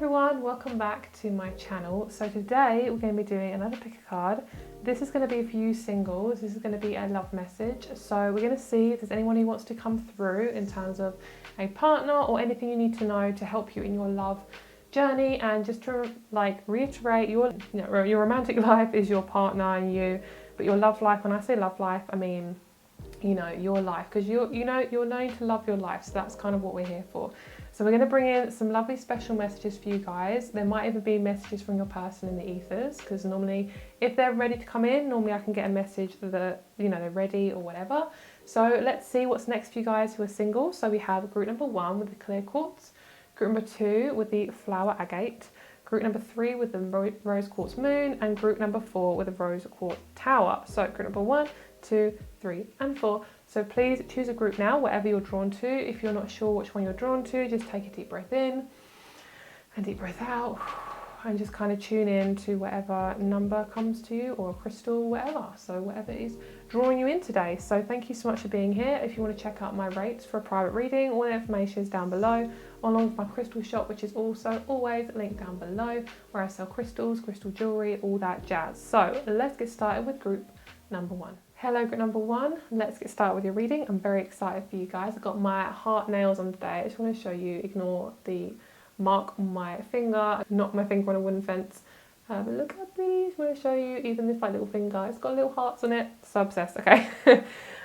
everyone, welcome back to my channel. So today we're going to be doing another pick a card. This is going to be for you singles. This is going to be a love message. So we're going to see if there's anyone who wants to come through in terms of a partner or anything you need to know to help you in your love journey. And just to reiterate, your romantic life is your partner and you, but your love life, when I say love life, I mean your life, because you're known to love your life. So that's kind of what we're here for. So we're going to bring in some lovely special messages for you guys. There might even be messages from your person in the ethers, because normally if they're ready to come in, normally I can get a message that they're ready or whatever. So let's see what's next for you guys who are single. So we have group number 1 with the clear quartz, group number 2 with the flower agate, group number 3 with the rose quartz moon, and group number 4 with the rose quartz tower. So group number 1, 2, 3 and 4. So please choose a group now, whatever you're drawn to. If you're not sure which one you're drawn to, just take a deep breath in and deep breath out, and just kind of tune in to whatever number comes to you, or a crystal, whatever. So whatever is drawing you in today. So thank you so much for being here. If you want to check out my rates for a private reading, all the information is down below, along with my crystal shop, which is also always linked down below, where I sell crystals, crystal jewellery, all that jazz. So let's get started with group number 1. Hello group number 1, let's get started with your reading. I'm very excited for you guys. I've got my heart nails on today. I just want to show you, ignore the mark on my finger, not my finger on a wooden fence. But look how pretty. I just want to show you even this little finger. It's got little hearts on it. So obsessed, okay.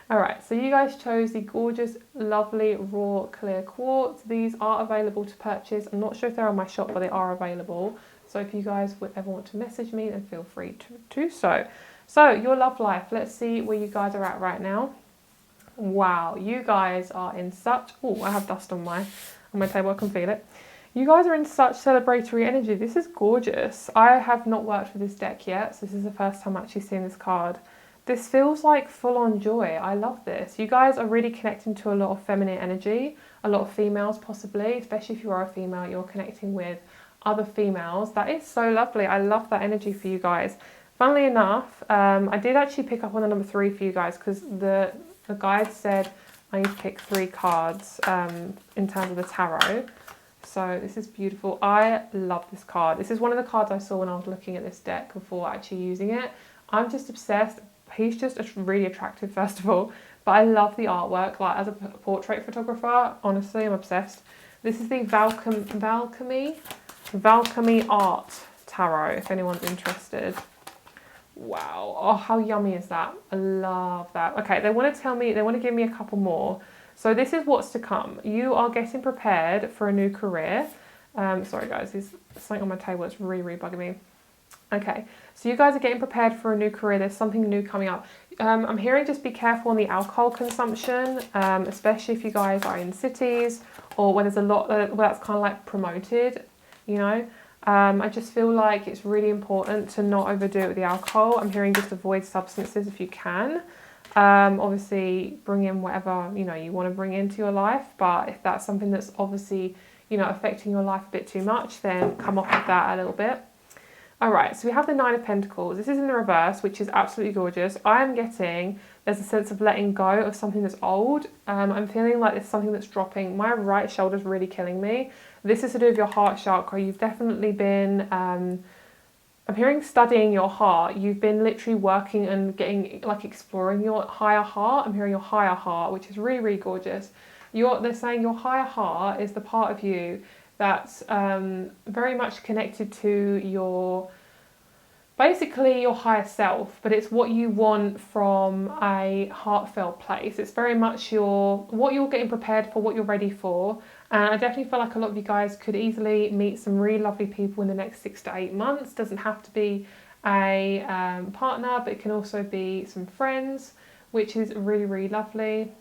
Alright, so you guys chose the gorgeous, lovely, raw, clear quartz. These are available to purchase. I'm not sure if they're on my shop, but they are available. So if you guys would ever want to message me, then feel free to do so. So, your love life, let's see where you guys are at right now. Wow, you guys are in such... Oh, I have dust on my table, I can feel it. You guys are in such celebratory energy. This is gorgeous. I have not worked with this deck yet, so this is the first time I'm actually seeing this card. This feels like full-on joy. I love this. You guys are really connecting to a lot of feminine energy, a lot of females possibly, especially if you are a female, you're connecting with other females. That is so lovely. I love that energy for you guys. Funnily enough, I did actually pick up on the number 3 for you guys, because the guide said I need to pick 3 cards in terms of the tarot. So this is beautiful. I love this card. This is one of the cards I saw when I was looking at this deck before actually using it. I'm just obsessed. He's just really attractive, first of all, but I love the artwork. Like, as a portrait photographer, honestly, I'm obsessed. This is the Valkyrie Art Tarot, if anyone's interested. Wow, oh, how yummy is that? I love that. Okay, they want to give me a couple more. So this is what's to come. You are getting prepared for a new career. Sorry guys, there's something on my table that's really bugging me. Okay, so you guys are getting prepared for a new career. There's something new coming up. I'm hearing just be careful on the alcohol consumption, especially if you guys are in cities or when there's a lot where that's kind of like promoted, I just feel like it's really important to not overdo it with the alcohol. I'm hearing just avoid substances if you can. Obviously bring in whatever, you want to bring into your life. But if that's something that's obviously, affecting your life a bit too much, then come off of that a little bit. All right, so we have the 9 of Pentacles. This is in the reverse, which is absolutely gorgeous. I am getting, there's a sense of letting go of something that's old. I'm feeling like there's something that's dropping. My right shoulder's really killing me. This is to do with your heart chakra. You've definitely been, I'm hearing studying your heart. You've been literally working and getting, exploring your higher heart. I'm hearing your higher heart, which is really gorgeous. They're saying your higher heart is the part of you that's very much connected to your higher self, but it's what you want from a heartfelt place. It's very much what you're getting prepared for, what you're ready for. And I definitely feel like a lot of you guys could easily meet some really lovely people in the next 6 to 8 months. Doesn't have to be a partner, but it can also be some friends, which is really lovely.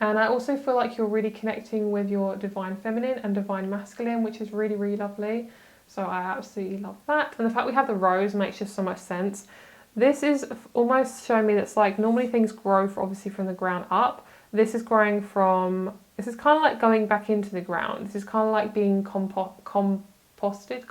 And I also feel like you're really connecting with your divine feminine and divine masculine, which is really lovely. So I absolutely love that. And the fact we have the rose makes just so much sense. This is almost showing me that's normally things grow obviously from the ground up. This is growing from, this is kind of like going back into the ground. This is kind of like being composted.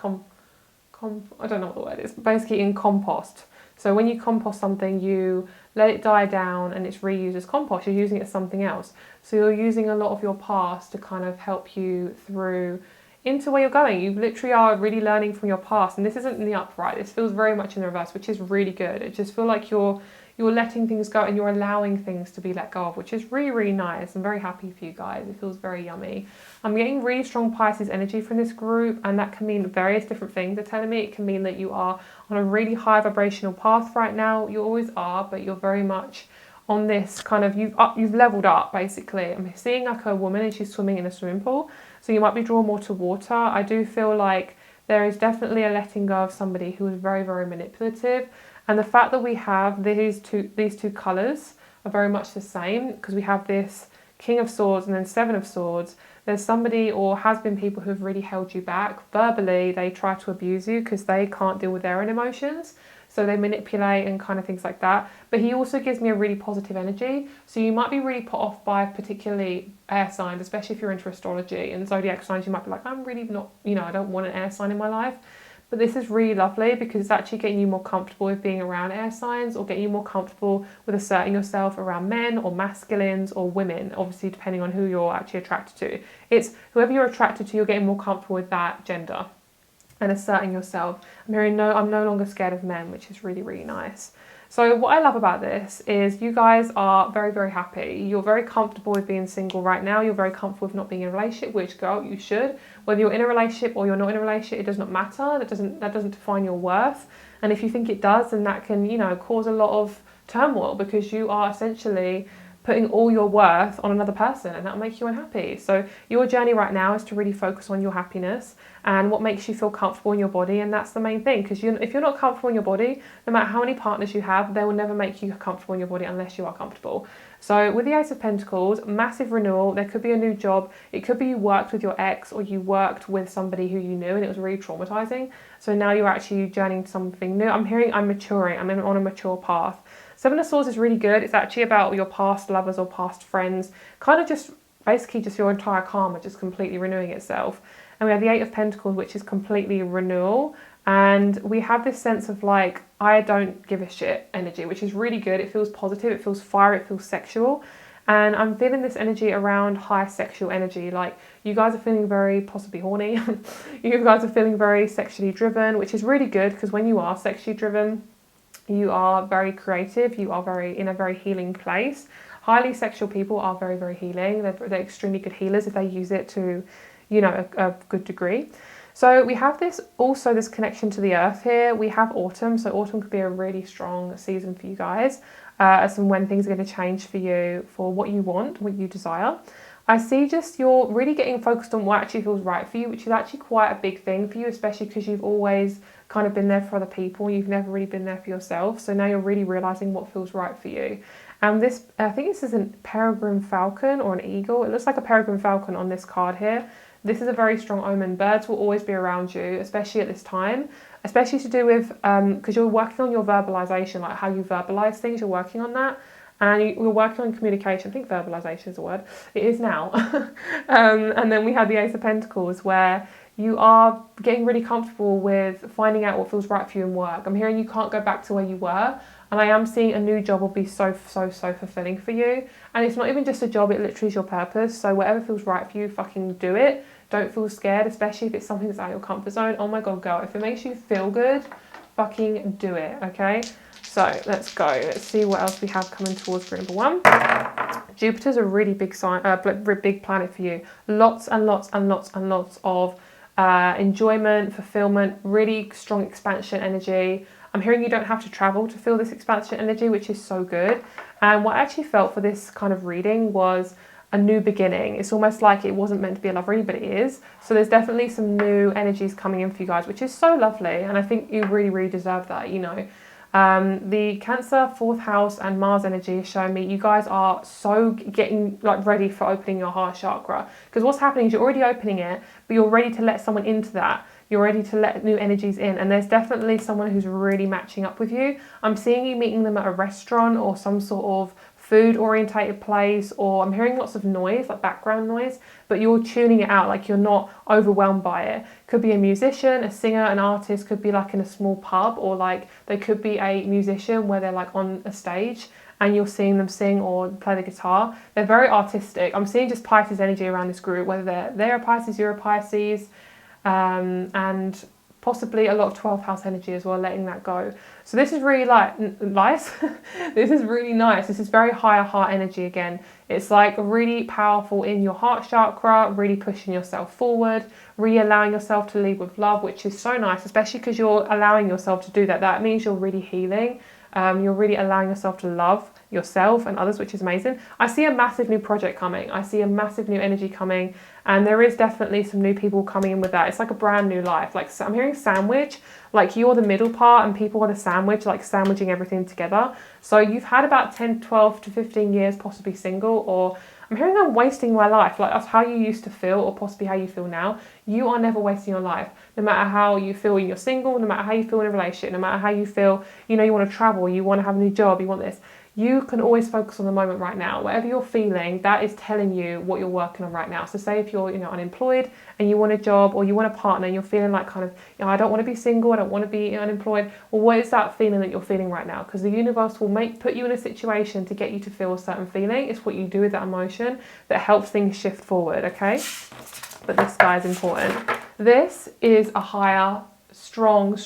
I don't know what the word is. Basically in compost. So when you compost something, you let it die down and it's reused as compost. You're using it as something else. So you're using a lot of your past to kind of help you through into where you're going. You literally are really learning from your past, and this isn't in the upright. This feels very much in the reverse, which is really good. It just feels like you're letting things go and you're allowing things to be let go of, which is really, really nice. I'm very happy for you guys. It feels very yummy. I'm getting really strong Pisces energy from this group, and that can mean various different things. They're telling me it can mean that you are on a really high vibrational path right now. You always are, but you're very much on this kind of, you've leveled up basically. I'm seeing like a woman and she's swimming in a swimming pool, so you might be drawn more to water. I do feel like there is definitely a letting go of somebody who is very, very manipulative. And the fact that we have these two colours are very much the same, because we have this King of Swords and then Seven of Swords. There's somebody, or has been people, who have really held you back. Verbally, they try to abuse you because they can't deal with their own emotions. So they manipulate and kind of things like that. But he also gives me a really positive energy. So you might be really put off by particularly air signs, especially if you're into astrology and zodiac signs. You might be like, I'm really not, I don't want an air sign in my life. But this is really lovely because it's actually getting you more comfortable with being around air signs, or getting you more comfortable with asserting yourself around men or masculines or women, obviously depending on who you're actually attracted to. It's whoever you're attracted to, you're getting more comfortable with that gender and asserting yourself. I'm no longer scared of men, which is really, really nice. So what I love about this is you guys are very, very happy. You're very comfortable with being single right now. You're very comfortable with not being in a relationship, which, girl, you should. Whether you're in a relationship or you're not in a relationship, it does not matter. That doesn't define your worth. And if you think it does, then that can, cause a lot of turmoil, because you are essentially putting all your worth on another person, and that'll make you unhappy. So your journey right now is to really focus on your happiness and what makes you feel comfortable in your body, and that's the main thing, because if you're not comfortable in your body, no matter how many partners you have, they will never make you comfortable in your body unless you are comfortable. So with the Ace of Pentacles, massive renewal. There could be a new job. It could be you worked with your ex, or you worked with somebody who you knew and it was really traumatizing. So now you're actually journeying to something new. I'm hearing I'm maturing. I'm on a mature path. Seven of Swords is really good. It's actually about your past lovers or past friends, kind of just basically just your entire karma just completely renewing itself. And we have the Eight of Pentacles, which is completely renewal. And we have this sense of like, I don't give a shit energy, which is really good. It feels positive, it feels fire, it feels sexual. And I'm feeling this energy around high sexual energy. Like, you guys are feeling very possibly horny. You guys are feeling very sexually driven, which is really good, because when you are sexually driven, you are very creative, you are in a very healing place. Highly sexual people are very, very healing. They're extremely good healers if they use it to, a good degree. So we have this connection to the earth here. We have autumn, so autumn could be a really strong season for you guys, as and when things are going to change for you, for what you want, what you desire. I see just you're really getting focused on what actually feels right for you, which is actually quite a big thing for you, especially because you've always kind of been there for other people. You've never really been there for yourself. So now you're really realizing what feels right for you. And this, I think this is a peregrine falcon or an eagle. It looks like a peregrine falcon on this card here. This is a very strong omen. Birds will always be around you, especially at this time, especially to do with, because you're working on your verbalization, like how you verbalize things, you're working on that. And you're working on communication. I think verbalization is a word. It is now. And then we have the Ace of Pentacles, where you are getting really comfortable with finding out what feels right for you in work. I'm hearing you can't go back to where you were. And I am seeing a new job will be so fulfilling for you. And it's not even just a job, it literally is your purpose. So whatever feels right for you, fucking do it. Don't feel scared, especially if it's something that's out of your comfort zone. Oh my God, girl, if it makes you feel good, fucking do it, okay? So let's go. Let's see what else we have coming towards group number one. Jupiter's a really big big planet for you. Lots and lots and lots and lots of enjoyment, fulfillment, really strong expansion energy. I'm hearing you don't have to travel to feel this expansion energy, which is so good. And what I actually felt for this kind of reading was a new beginning. It's almost like it wasn't meant to be a love reading, but it is. So there's definitely some new energies coming in for you guys, which is so lovely. And I think you really, really deserve that, The Cancer, 4th house and Mars energy is showing me you guys are so getting like ready for opening your heart chakra. Because what's happening is you're already opening it, but you're ready to let someone into that. You're ready to let new energies in. And there's definitely someone who's really matching up with you. I'm seeing you meeting them at a restaurant or some sort of food orientated place, or I'm hearing lots of noise, like background noise, but you're tuning it out, like you're not overwhelmed by it. Could be a musician, a singer, an artist, could be like in a small pub, or like they could be a musician where they're like on a stage and you're seeing them sing or play the guitar. They're very artistic. I'm seeing just Pisces energy around this group, whether they're a Pisces, you're a Pisces. and possibly a lot of 12th house energy as well, letting that go. So this is really like nice. This is really nice. This is very higher heart energy again. It's like really powerful in your heart chakra, really pushing yourself forward, really allowing yourself to lead with love, which is so nice, especially because you're allowing yourself to do that. That means you're really healing. You're really allowing yourself to love yourself and others, which is amazing. I see a massive new project coming. I see a massive new energy coming, and there is definitely some new people coming in with that. It's like a brand new life. Like, I'm hearing sandwich, like you're the middle part and people are the sandwich, like sandwiching everything together. So you've had about 10, 12 to 15 years possibly single, or I'm hearing I'm wasting my life. Like, that's how you used to feel, or possibly how you feel now. You are never wasting your life. No matter how you feel when you're single, no matter how you feel in a relationship, no matter how you feel, you know, you want to travel, you want to have a new job, you want this. You can always focus on the moment right now. Whatever you're feeling, that is telling you what you're working on right now. So say if you're, you know, unemployed and you want a job, or you want a partner and you're feeling like kind of, you know, I don't want to be single, I don't want to be unemployed. Well, what is that feeling that you're feeling right now? Because the universe will put you in a situation to get you to feel a certain feeling. It's what you do with that emotion that helps things shift forward, okay? But this guy is important. This is a higher, strong,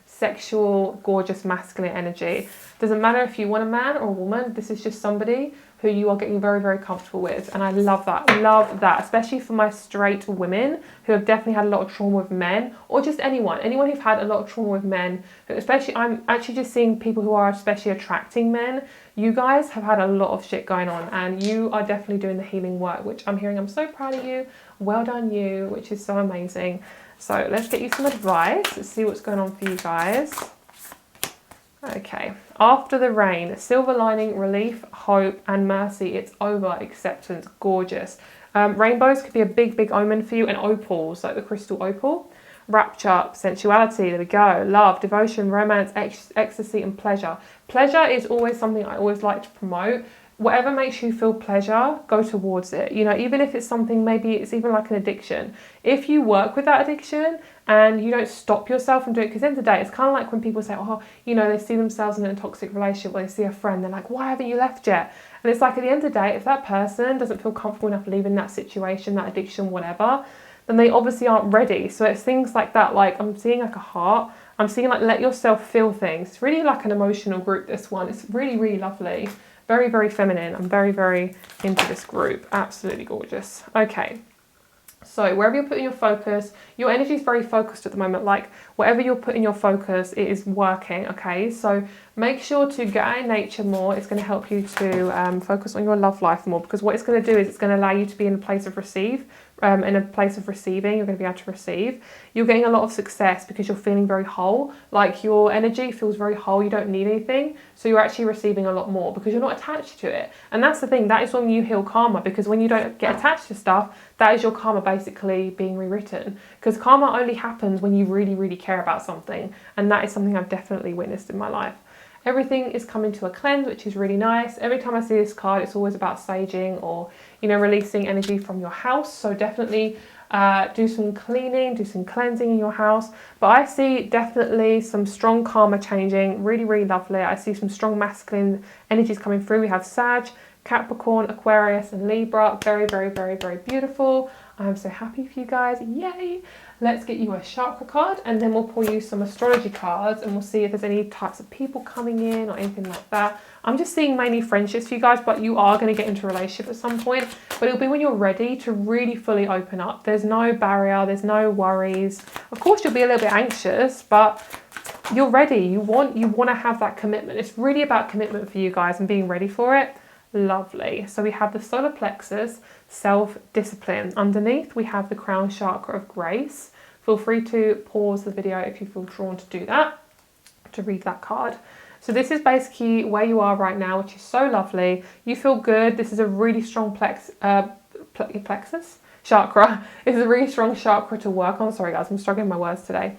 sexual, gorgeous, masculine energy. Doesn't matter if you want a man or a woman, this is just somebody who you are getting very, very comfortable with. And I love that, especially for my straight women who have definitely had a lot of trauma with men, or just anyone who've had a lot of trauma with men, especially, I'm actually just seeing people who are especially attracting men. You guys have had a lot of shit going on, and you are definitely doing the healing work, which I'm hearing. I'm so proud of you. Well done you, which is so amazing. So let's get you some advice. Let's see what's going on for you guys. Okay, after the rain, silver lining, relief, hope, and mercy. It's over, acceptance, gorgeous. Rainbows could be a big omen for you, and opals, like the crystal opal. Rapture, sensuality, there we go. Love, devotion, romance, ecstasy, and pleasure. Pleasure is always something I always like to promote. Whatever makes you feel pleasure, go towards it. You know, even if it's something, maybe it's even like an addiction. If you work with that addiction and you don't stop yourself from doing it, because at the end of the day, it's kind of like when people say, oh, you know, they see themselves in a toxic relationship, or they see a friend, they're like, why haven't you left yet? And it's like, at the end of the day, if that person doesn't feel comfortable enough leaving that situation, that addiction, whatever, then they obviously aren't ready. So it's things like that. Like, I'm seeing like a heart. I'm seeing like, let yourself feel things. It's really like an emotional group, this one. It's really lovely. Very feminine. I'm very into this group. Absolutely gorgeous. Okay. So wherever you're putting your focus, your energy is very focused at the moment. Like, whatever you're putting your focus, it is working, okay? So make sure to get out in nature more. It's going to help you to focus on your love life more, because what it's going to do is it's going to allow you to be in a place of receiving. You're going to be able to receive. You're getting a lot of success because you're feeling very whole. Like, your energy feels very whole. You don't need anything. So you're actually receiving a lot more because you're not attached to it. And that's the thing. That is when you heal karma, because when you don't get attached to stuff, that is your karma basically being rewritten. Because karma only happens when you really care about something. And that is something I've definitely witnessed in my life. Everything is coming to a cleanse, which is really nice. Every time I see this card, it's always about saging, or, you know, releasing energy from your house. So definitely do some cleaning, do some cleansing in your house. But I see definitely some strong karma changing, really lovely. I see some strong masculine energies coming through. We have Sag, Capricorn, Aquarius, and Libra. Very beautiful. I'm so happy for you guys. Yay! Let's get you a chakra card, and then we'll pull you some astrology cards, and we'll see if there's any types of people coming in or anything like that. I'm just seeing mainly friendships for you guys, but you are going to get into a relationship at some point. But it'll be when you're ready to really fully open up. There's no barrier, there's no worries. Of course, you'll be a little bit anxious, but you're ready. You want to have that commitment. It's really about commitment for you guys and being ready for it. Lovely. So we have the solar plexus, self-discipline. Underneath we have the crown chakra of grace. Feel free to pause the video if you feel drawn to do that, to read that card. So this is basically where you are right now, which is so lovely. You feel good. This is a really strong plexus chakra. It's a really strong chakra to work on. Sorry guys, I'm struggling with my words today.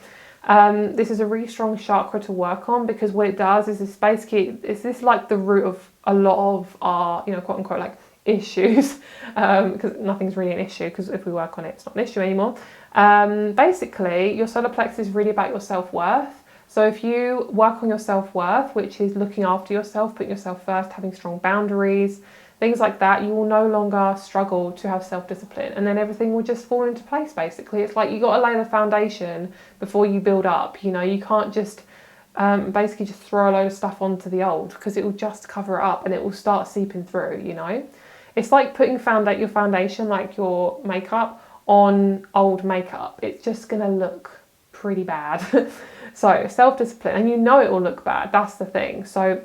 This is a really strong chakra to work on, because what it does is it's basically, is this like the root of a lot of our, you know, quote unquote, like issues, because nothing's really an issue, because if we work on it, it's not an issue anymore. Basically, your solar plexus is really about your self-worth. So if you work on your self-worth, which is looking after yourself, putting yourself first, having strong boundaries, things like that, you will no longer struggle to have self-discipline, and then everything will just fall into place. Basically, it's like you got to lay the foundation before you build up. You know, you can't just basically just throw a load of stuff onto the old, because it will just cover it up and it will start seeping through. You know, it's like putting your foundation, like your makeup, on old makeup. It's just gonna look pretty bad. So self-discipline, and you know it will look bad, that's the thing. So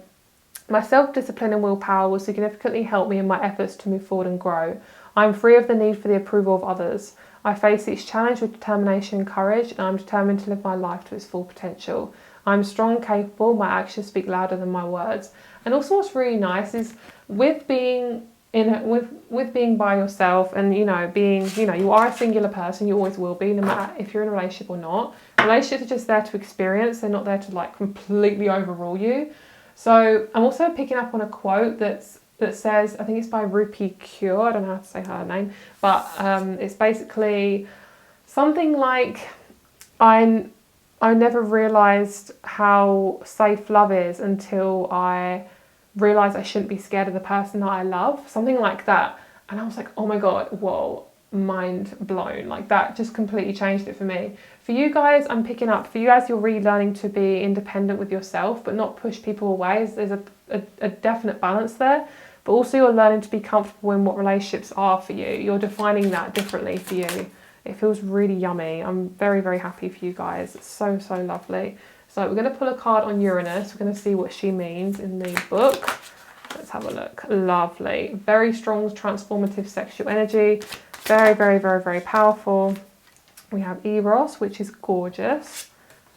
my self-discipline and willpower will significantly help me in my efforts to move forward and grow. I'm free of the need for the approval of others. I face each challenge with determination and courage, and I'm determined to live my life to its full potential. I'm strong and capable, my actions speak louder than my words. And also what's really nice is with being with being by yourself, and you know, being, you know, you are a singular person, you always will be, no matter if you're in a relationship or not. Relationships are just there to experience, they're not there to like completely overrule you. So I'm also picking up on a quote that says, I think it's by Rupi Kaur, I don't know how to say her name, but it's basically something like, I never realised how safe love is until I realised I shouldn't be scared of the person that I love, something like that. And I was like, oh my god, whoa, mind blown. Like that just completely changed it for me. For you guys, I'm picking up, for you guys, you're really learning to be independent with yourself, but not push people away. There's a definite balance there. But also you're learning to be comfortable in what relationships are for you. You're defining that differently for you. It feels really yummy. I'm very, very happy for you guys. It's so, so lovely. So we're going to pull a card on Uranus. We're going to see what she means in the book. Let's have a look. Lovely. Very strong, transformative sexual energy. Very, very, very, very powerful. We have Eros, which is gorgeous.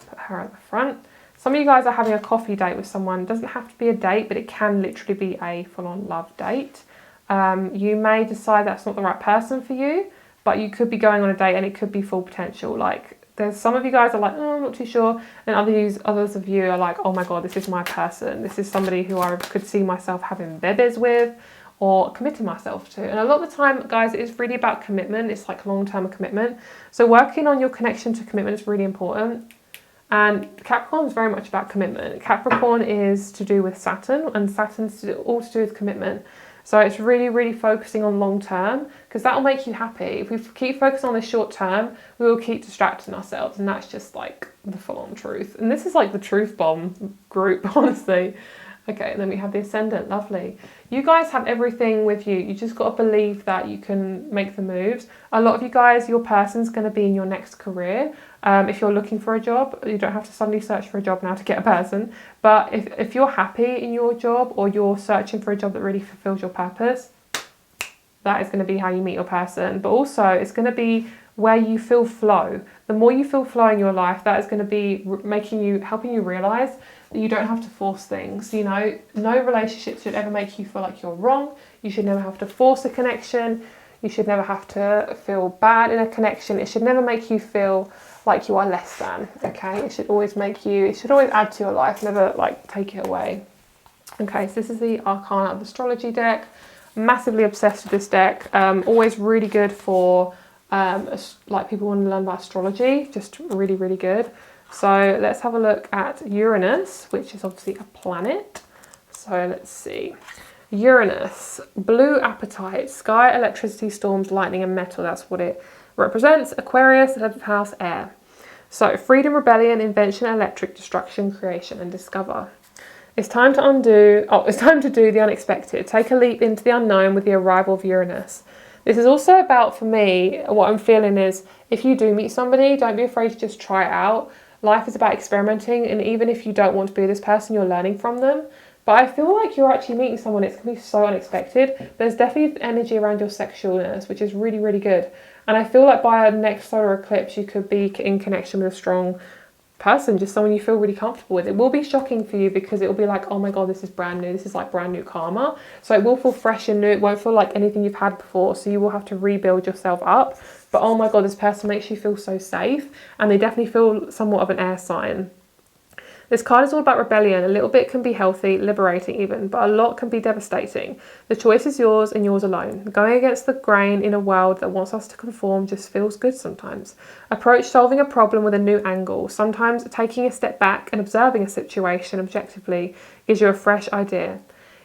Put her at the front. Some of you guys are having a coffee date with someone. It doesn't have to be a date, but it can literally be a full-on love date. You may decide that's not the right person for you, but you could be going on a date and it could be full potential. Like, there's some of you guys are like, oh, I'm not too sure. And others of you are like, oh my God, this is my person. This is somebody who I could see myself having babies with or committing myself to. And a lot of the time, guys, it's really about commitment. It's like long-term commitment. So working on your connection to commitment is really important. And Capricorn is very much about commitment. Capricorn is to do with Saturn, and Saturn's all to do with commitment. So it's really, really focusing on long term, because that will make you happy. If we keep focusing on the short term, we will keep distracting ourselves, and that's just like the full-on truth. And this is like the truth bomb group, honestly. Okay, and then we have the Ascendant. Lovely. You guys have everything with you. You just got to believe that you can make the moves. A lot of you guys, your person's going to be in your next career. If you're looking for a job, you don't have to suddenly search for a job now to get a person. But if you're happy in your job, or you're searching for a job that really fulfills your purpose, that is going to be how you meet your person. But also, it's going to be where you feel flow. The more you feel flow in your life, that is going to be helping you realise that you don't have to force things. You know, no relationship should ever make you feel like you're wrong. You should never have to force a connection. You should never have to feel bad in a connection. It should never make you feel like you are less than, okay? It should always add to your life, never like take it away. Okay, so this is the Arcana of Astrology deck. Massively obsessed with this deck. Always really good for like people want to learn about astrology, just really, really good. So let's have a look at Uranus, which is obviously a planet. So let's see. Uranus, blue appetite, sky, electricity, storms, lightning and metal. That's what it represents. Aquarius, 11th house, air. So freedom, rebellion, invention, electric, destruction, creation and discover. It's time to do the unexpected. Take a leap into the unknown with the arrival of Uranus. This is also about, for me, what I'm feeling is, if you do meet somebody, don't be afraid to just try it out. Life is about experimenting, and even if you don't want to be with this person, you're learning from them. But I feel like you're actually meeting someone, it's going to be so unexpected. There's definitely energy around your sexualness, which is really, really good. And I feel like by a next solar eclipse, you could be in connection with a strong person, just someone you feel really comfortable with. It will be shocking for you, because it will be like, oh my God, this is brand new. This is like brand new karma. So it will feel fresh and new. It won't feel like anything you've had before. So you will have to rebuild yourself up. But oh my God, this person makes you feel so safe. And they definitely feel somewhat of an air sign. This card is all about rebellion. A little bit can be healthy, liberating even, but a lot can be devastating. The choice is yours and yours alone. Going against the grain in a world that wants us to conform just feels good sometimes. Approach solving a problem with a new angle. Sometimes taking a step back and observing a situation objectively gives you a fresh idea.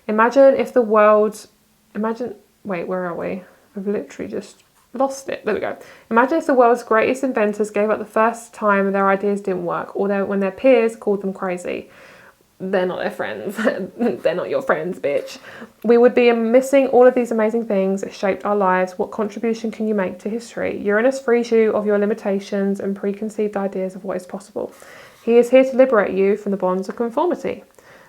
Imagine if the world Imagine, wait, where are we? I've literally just lost it. There we go. Imagine if the world's greatest inventors gave up the first time their ideas didn't work, or when their peers called them crazy. They're not their friends. They're not your friends, bitch. We would be missing all of these amazing things that shaped our lives. What contribution can you make to history? Uranus frees you of your limitations and preconceived ideas of what is possible. He is here to liberate you from the bonds of conformity.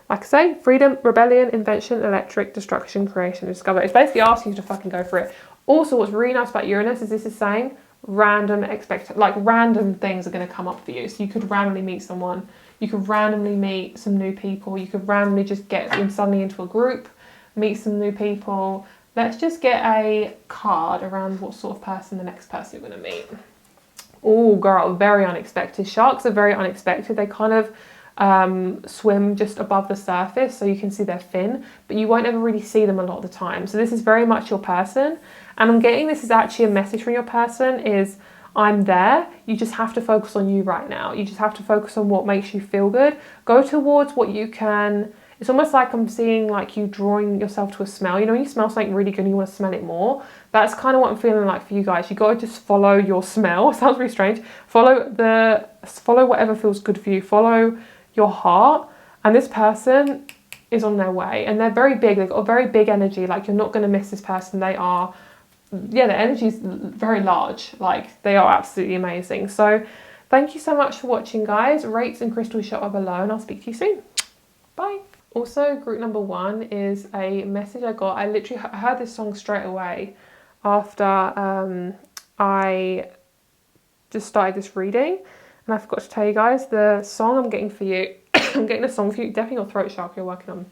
Like I say, freedom, rebellion, invention, electric, destruction, creation, discovery. It's basically asking you to fucking go for it. Also, what's really nice about Uranus is this is saying random things are going to come up for you. So you could randomly meet someone. You could randomly meet some new people. You could randomly just get suddenly into a group, meet some new people. Let's just get a card around what sort of person the next person you're going to meet. Oh, girl, very unexpected. Sharks are very unexpected. They kind of swim just above the surface, so you can see their fin, but you won't ever really see them a lot of the time. So this is very much your person. And I'm getting this is actually a message from your person is, I'm there. You just have to focus on you right now. You just have to focus on what makes you feel good. Go towards what you can. It's almost like I'm seeing like you drawing yourself to a smell. You know, when you smell something really good and you want to smell it more. That's kind of what I'm feeling like for you guys. You got to just follow your smell. Sounds really strange. Follow whatever feels good for you. Follow your heart. And this person is on their way. And they're very big. They've got a very big energy. Like, you're not going to miss this person. They are... yeah, the energy is very large. Like, they are absolutely amazing. So thank you so much for watching, guys. Rates and crystals shop up below, and I'll speak to you soon. Bye. Also, group number 1 is a message I got. I literally heard this song straight away after I just started this reading, and I forgot to tell you guys the song I'm getting for you. I'm getting a song for you. Definitely your throat chakra you're working on.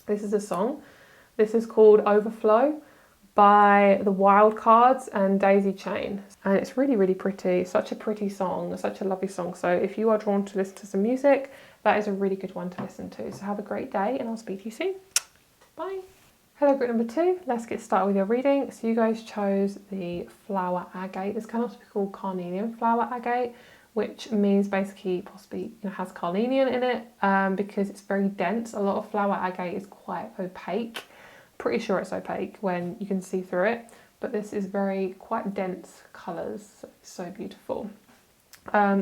This is a song. This is called Overflow by the Wild Cards and Daisy Chain, and it's really, really pretty. Such a pretty song, such a lovely song. So if you are drawn to listen to some music, that is a really good one to listen to. So have a great day, and I'll speak to you soon. Bye. Hello, group number 2. Let's get started with your reading. So you guys chose the flower agate. This can also be called carnelian flower agate, which means basically possibly has carnelian in it because it's very dense. A lot of flower agate is quite opaque. Pretty sure it's opaque when you can see through it, but this is quite dense colours, so it's so beautiful.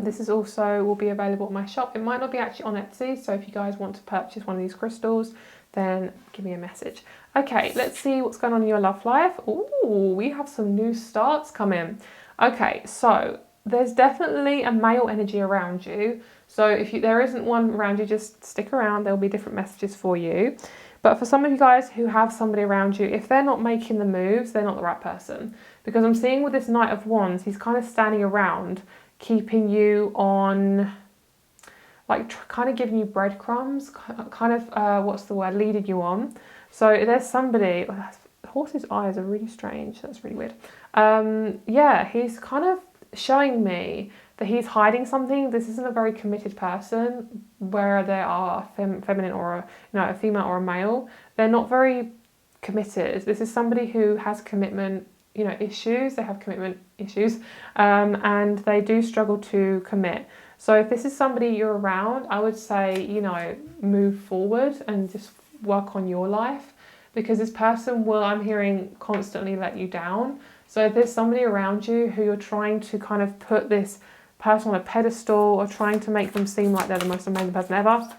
This is also will be available at my shop. It might not be actually on Etsy, so if you guys want to purchase one of these crystals, then give me a message. Okay, let's see what's going on in your love life. Ooh, we have some new starts coming. Okay, so there's definitely a male energy around you. So if there isn't one around you, just stick around. There'll be different messages for you. But for some of you guys who have somebody around you, if they're not making the moves, they're not the right person. Because I'm seeing with this Knight of Wands, he's kind of standing around, keeping you on, like kind of giving you breadcrumbs, kind of, what's the word, leading you on. So there's somebody, the horse's eyes are really strange. That's really weird. Yeah, he's kind of showing me that he's hiding something. This isn't a very committed person where they are feminine or a female or a male. They're not very committed. This is somebody who has commitment, issues. They have commitment issues, and they do struggle to commit. So if this is somebody you're around, I would say, move forward and just work on your life, because this person will, I'm hearing, constantly let you down. So if there's somebody around you who you're trying to kind of put this person on a pedestal or trying to make them seem like they're the most amazing person ever,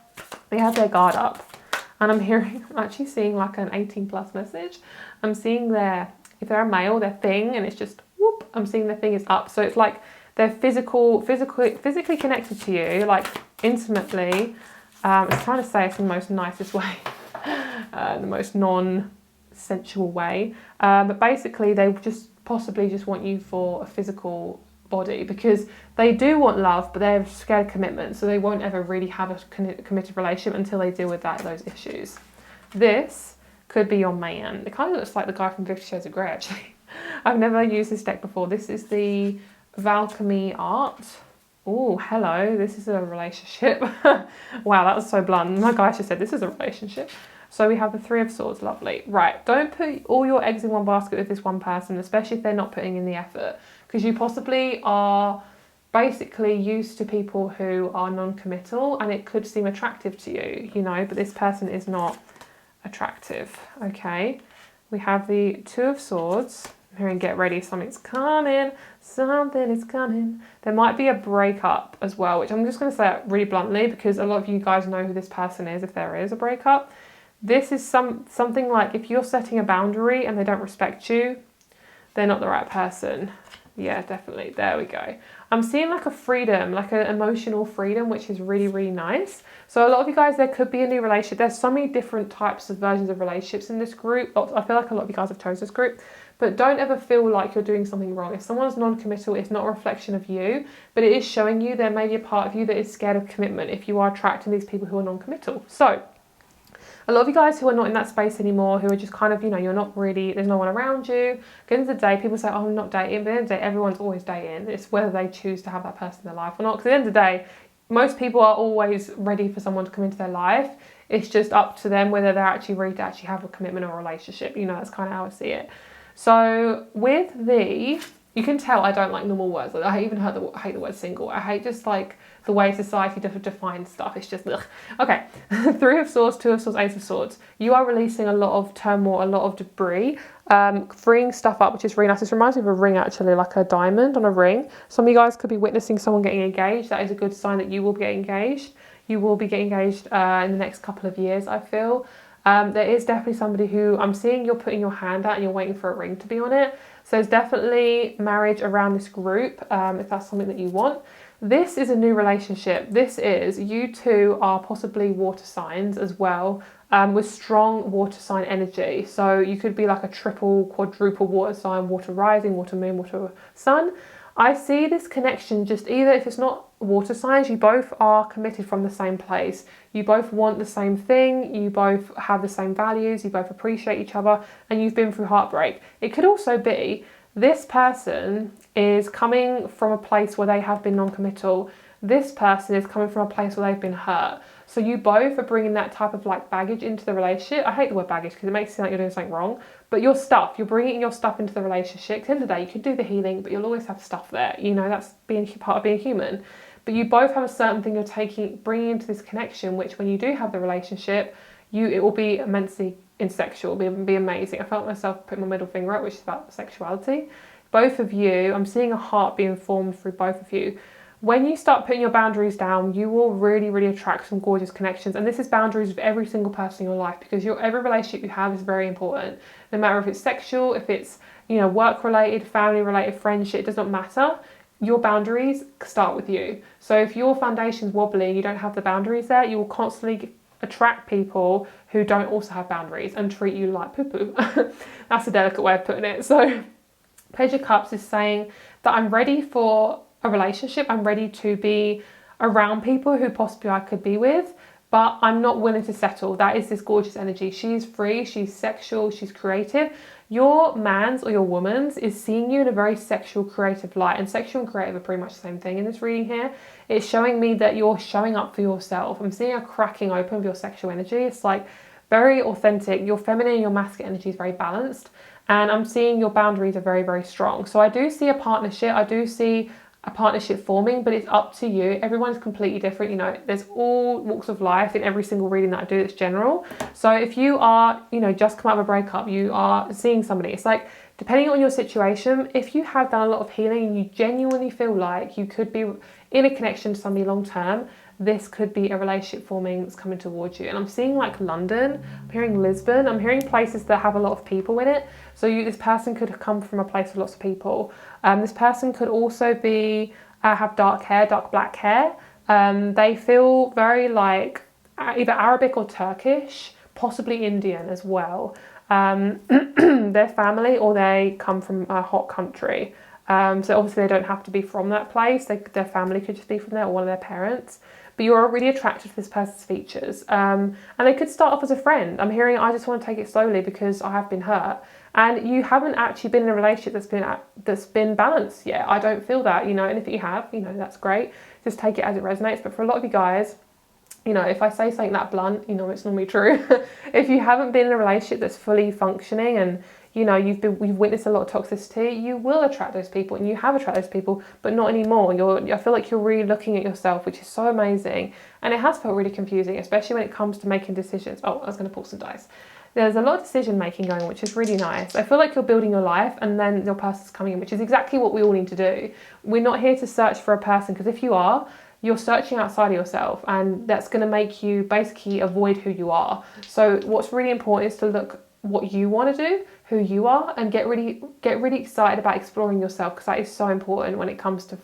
they have their guard up. And I'm actually seeing like an 18+ message. I'm seeing if they're a male, their thing, and it's just whoop, I'm seeing their thing is up. So it's like they're physically connected to you, like intimately. I'm trying to say it in the most nicest way, the most non-sensual way. But basically they possibly just want you for a physical body, because they do want love, but they're scared of commitment, so they won't ever really have a committed relationship until they deal with those issues. This could be your man. It kind of looks like the guy from 50 Shades of Grey, actually. I've never used this deck before. This is the Valkyrie art. Oh, hello, this is a relationship. Wow, that was so blunt. My guy just said this is a relationship. So we have the 3 of Swords, lovely. Right, don't put all your eggs in one basket with this one person, especially if they're not putting in the effort, because you possibly are basically used to people who are non-committal, and it could seem attractive to you, but this person is not attractive, okay? We have the Two of Swords. I'm hearing get ready, something's coming, something is coming. There might be a breakup as well, which I'm just going to say it really bluntly because a lot of you guys know who this person is if there is a breakup. This is something like if you're setting a boundary and they don't respect you, they're not the right person. Yeah, definitely. There we go. I'm seeing like a freedom, like an emotional freedom, which is really, really nice. So a lot of you guys, there could be a new relationship. There's so many different types of versions of relationships in this group. I feel like a lot of you guys have chosen this group, but don't ever feel like you're doing something wrong. If someone's non-committal, it's not a reflection of you, but it is showing you there may be a part of you that is scared of commitment if you are attracting these people who are non-committal. So a lot of you guys who are not in that space anymore, who are just kind of, you know, you're not really, there's no one around you. At the end of the day, people say, oh, I'm not dating. But at the end of the day, everyone's always dating. It's whether they choose to have that person in their life or not. Because at the end of the day, most people are always ready for someone to come into their life. It's just up to them whether they're actually ready to actually have a commitment or a relationship. You know, that's kind of how I see it. So with the, you can tell I don't like normal words. Like, I even hate the word single. I hate just like the way society defines stuff. It's just, ugh. Okay, Three of Swords, Two of Swords, Ace of Swords. You are releasing a lot of turmoil, a lot of debris, freeing stuff up, which is really nice. This reminds me of a ring, actually, like a diamond on a ring. Some of you guys could be witnessing someone getting engaged. That is a good sign that you will be getting engaged. You will be getting engaged in the next couple of years, I feel. There is definitely somebody who I'm seeing you're putting your hand out and you're waiting for a ring to be on it. So there's definitely marriage around this group, if that's something that you want. This is a new relationship. This is, you two are possibly water signs as well, with strong water sign energy. So you could be like a triple, quadruple water sign, water rising, water moon, water sun. I see this connection just either, if it's not water signs, you both are committed from the same place. You both want the same thing. You both have the same values. You both appreciate each other and you've been through heartbreak. It could also be this person is coming from a place where they have been non-committal. This person is coming from a place where they've been hurt. So you both are bringing that type of like baggage into the relationship. I hate the word baggage because it makes it sound like you're doing something wrong. But your stuff, you're bringing your stuff into the relationship. At the end of the day, you can do the healing, but you'll always have stuff there. You know, that's being part of being human. But you both have a certain thing you're bringing into this connection, which when you do have the relationship, it will be immensely insexual, be amazing. I felt myself putting my middle finger up, which is about sexuality. Both of you, I'm seeing a heart being formed through both of you. When you start putting your boundaries down, you will really, really attract some gorgeous connections. And this is boundaries with every single person in your life, because every relationship you have is very important. No matter if it's sexual, if it's, you know, work related, family related, friendship, it does not matter. Your boundaries start with you. So if your foundation's wobbly, you don't have the boundaries there, you will constantly attract people who don't also have boundaries and treat you like poo-poo. That's a delicate way of putting it. So Page of Cups is saying that I'm ready for a relationship. I'm ready to be around people who possibly I could be with, but I'm not willing to settle. That is this gorgeous energy. She's free, she's sexual, she's creative. Your man's or your woman's is seeing you in a very sexual, creative light, and sexual and creative are pretty much the same thing in this reading here. It's showing me that you're showing up for yourself. I'm seeing a cracking open of your sexual energy. It's like very authentic. Your feminine and your masculine energy is very balanced, and I'm seeing your boundaries are very, very strong. So I do see a partnership. I do see a partnership forming, but it's up to you. Everyone's completely different. You know, there's all walks of life in every single reading that I do that's general. So if you are, you know, just come out of a breakup, you are seeing somebody, it's like, depending on your situation, if you have done a lot of healing and you genuinely feel like you could be in a connection to somebody long term, this could be a relationship forming that's coming towards you. And I'm seeing like London, I'm hearing Lisbon, I'm hearing places that have a lot of people in it. So this person could have come from a place with lots of people. This person could also be have dark hair, dark black hair. They feel very like either Arabic or Turkish, possibly Indian as well. Their family, or they come from a hot country. So obviously they don't have to be from that place. Their family could just be from there, or one of their parents. But you're already attracted to this person's features. And they could start off as a friend. I'm hearing, I just want to take it slowly because I have been hurt. And you haven't actually been in a relationship that's been balanced yet. I don't feel that, you know, and if you have, you know, that's great. Just take it as it resonates. But for a lot of you guys, you know, if I say something that blunt, you know, it's normally true. If you haven't been in a relationship that's fully functioning and, you know, you've witnessed a lot of toxicity, you will attract those people, and you have attracted those people, but not anymore. I feel like you're really looking at yourself, which is so amazing. And it has felt really confusing, especially when it comes to making decisions. Oh, I was going to pull some dice. there's a lot of decision making going on, which is really nice. I feel like you're building your life and then your person's coming in, which is exactly what we all need to do. We're not here to search for a person, because if you are, you're searching outside of yourself, and that's going to make you basically avoid who you are. So what's really important is to look what you want to do, who you are, and get really excited about exploring yourself, because that is so important when it comes to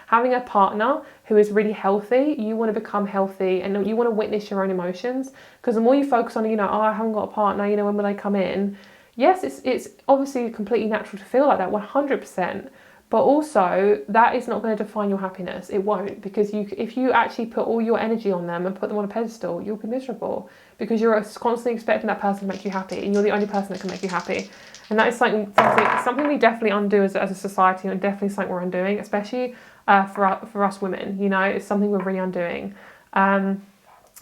having a partner who is really healthy. You want to become healthy, and you want to witness your own emotions, because the more you focus on, oh, I haven't got a partner, when will they come in? Yes, it's obviously completely natural to feel like that, 100%. But also, that is not going to define your happiness. It won't, because if you actually put all your energy on them and put them on a pedestal, you'll be miserable, because you're constantly expecting that person to make you happy, and you're the only person that can make you happy. And that is something we definitely undo as a society, and definitely something we're undoing, especially for us women. It's something we're really undoing.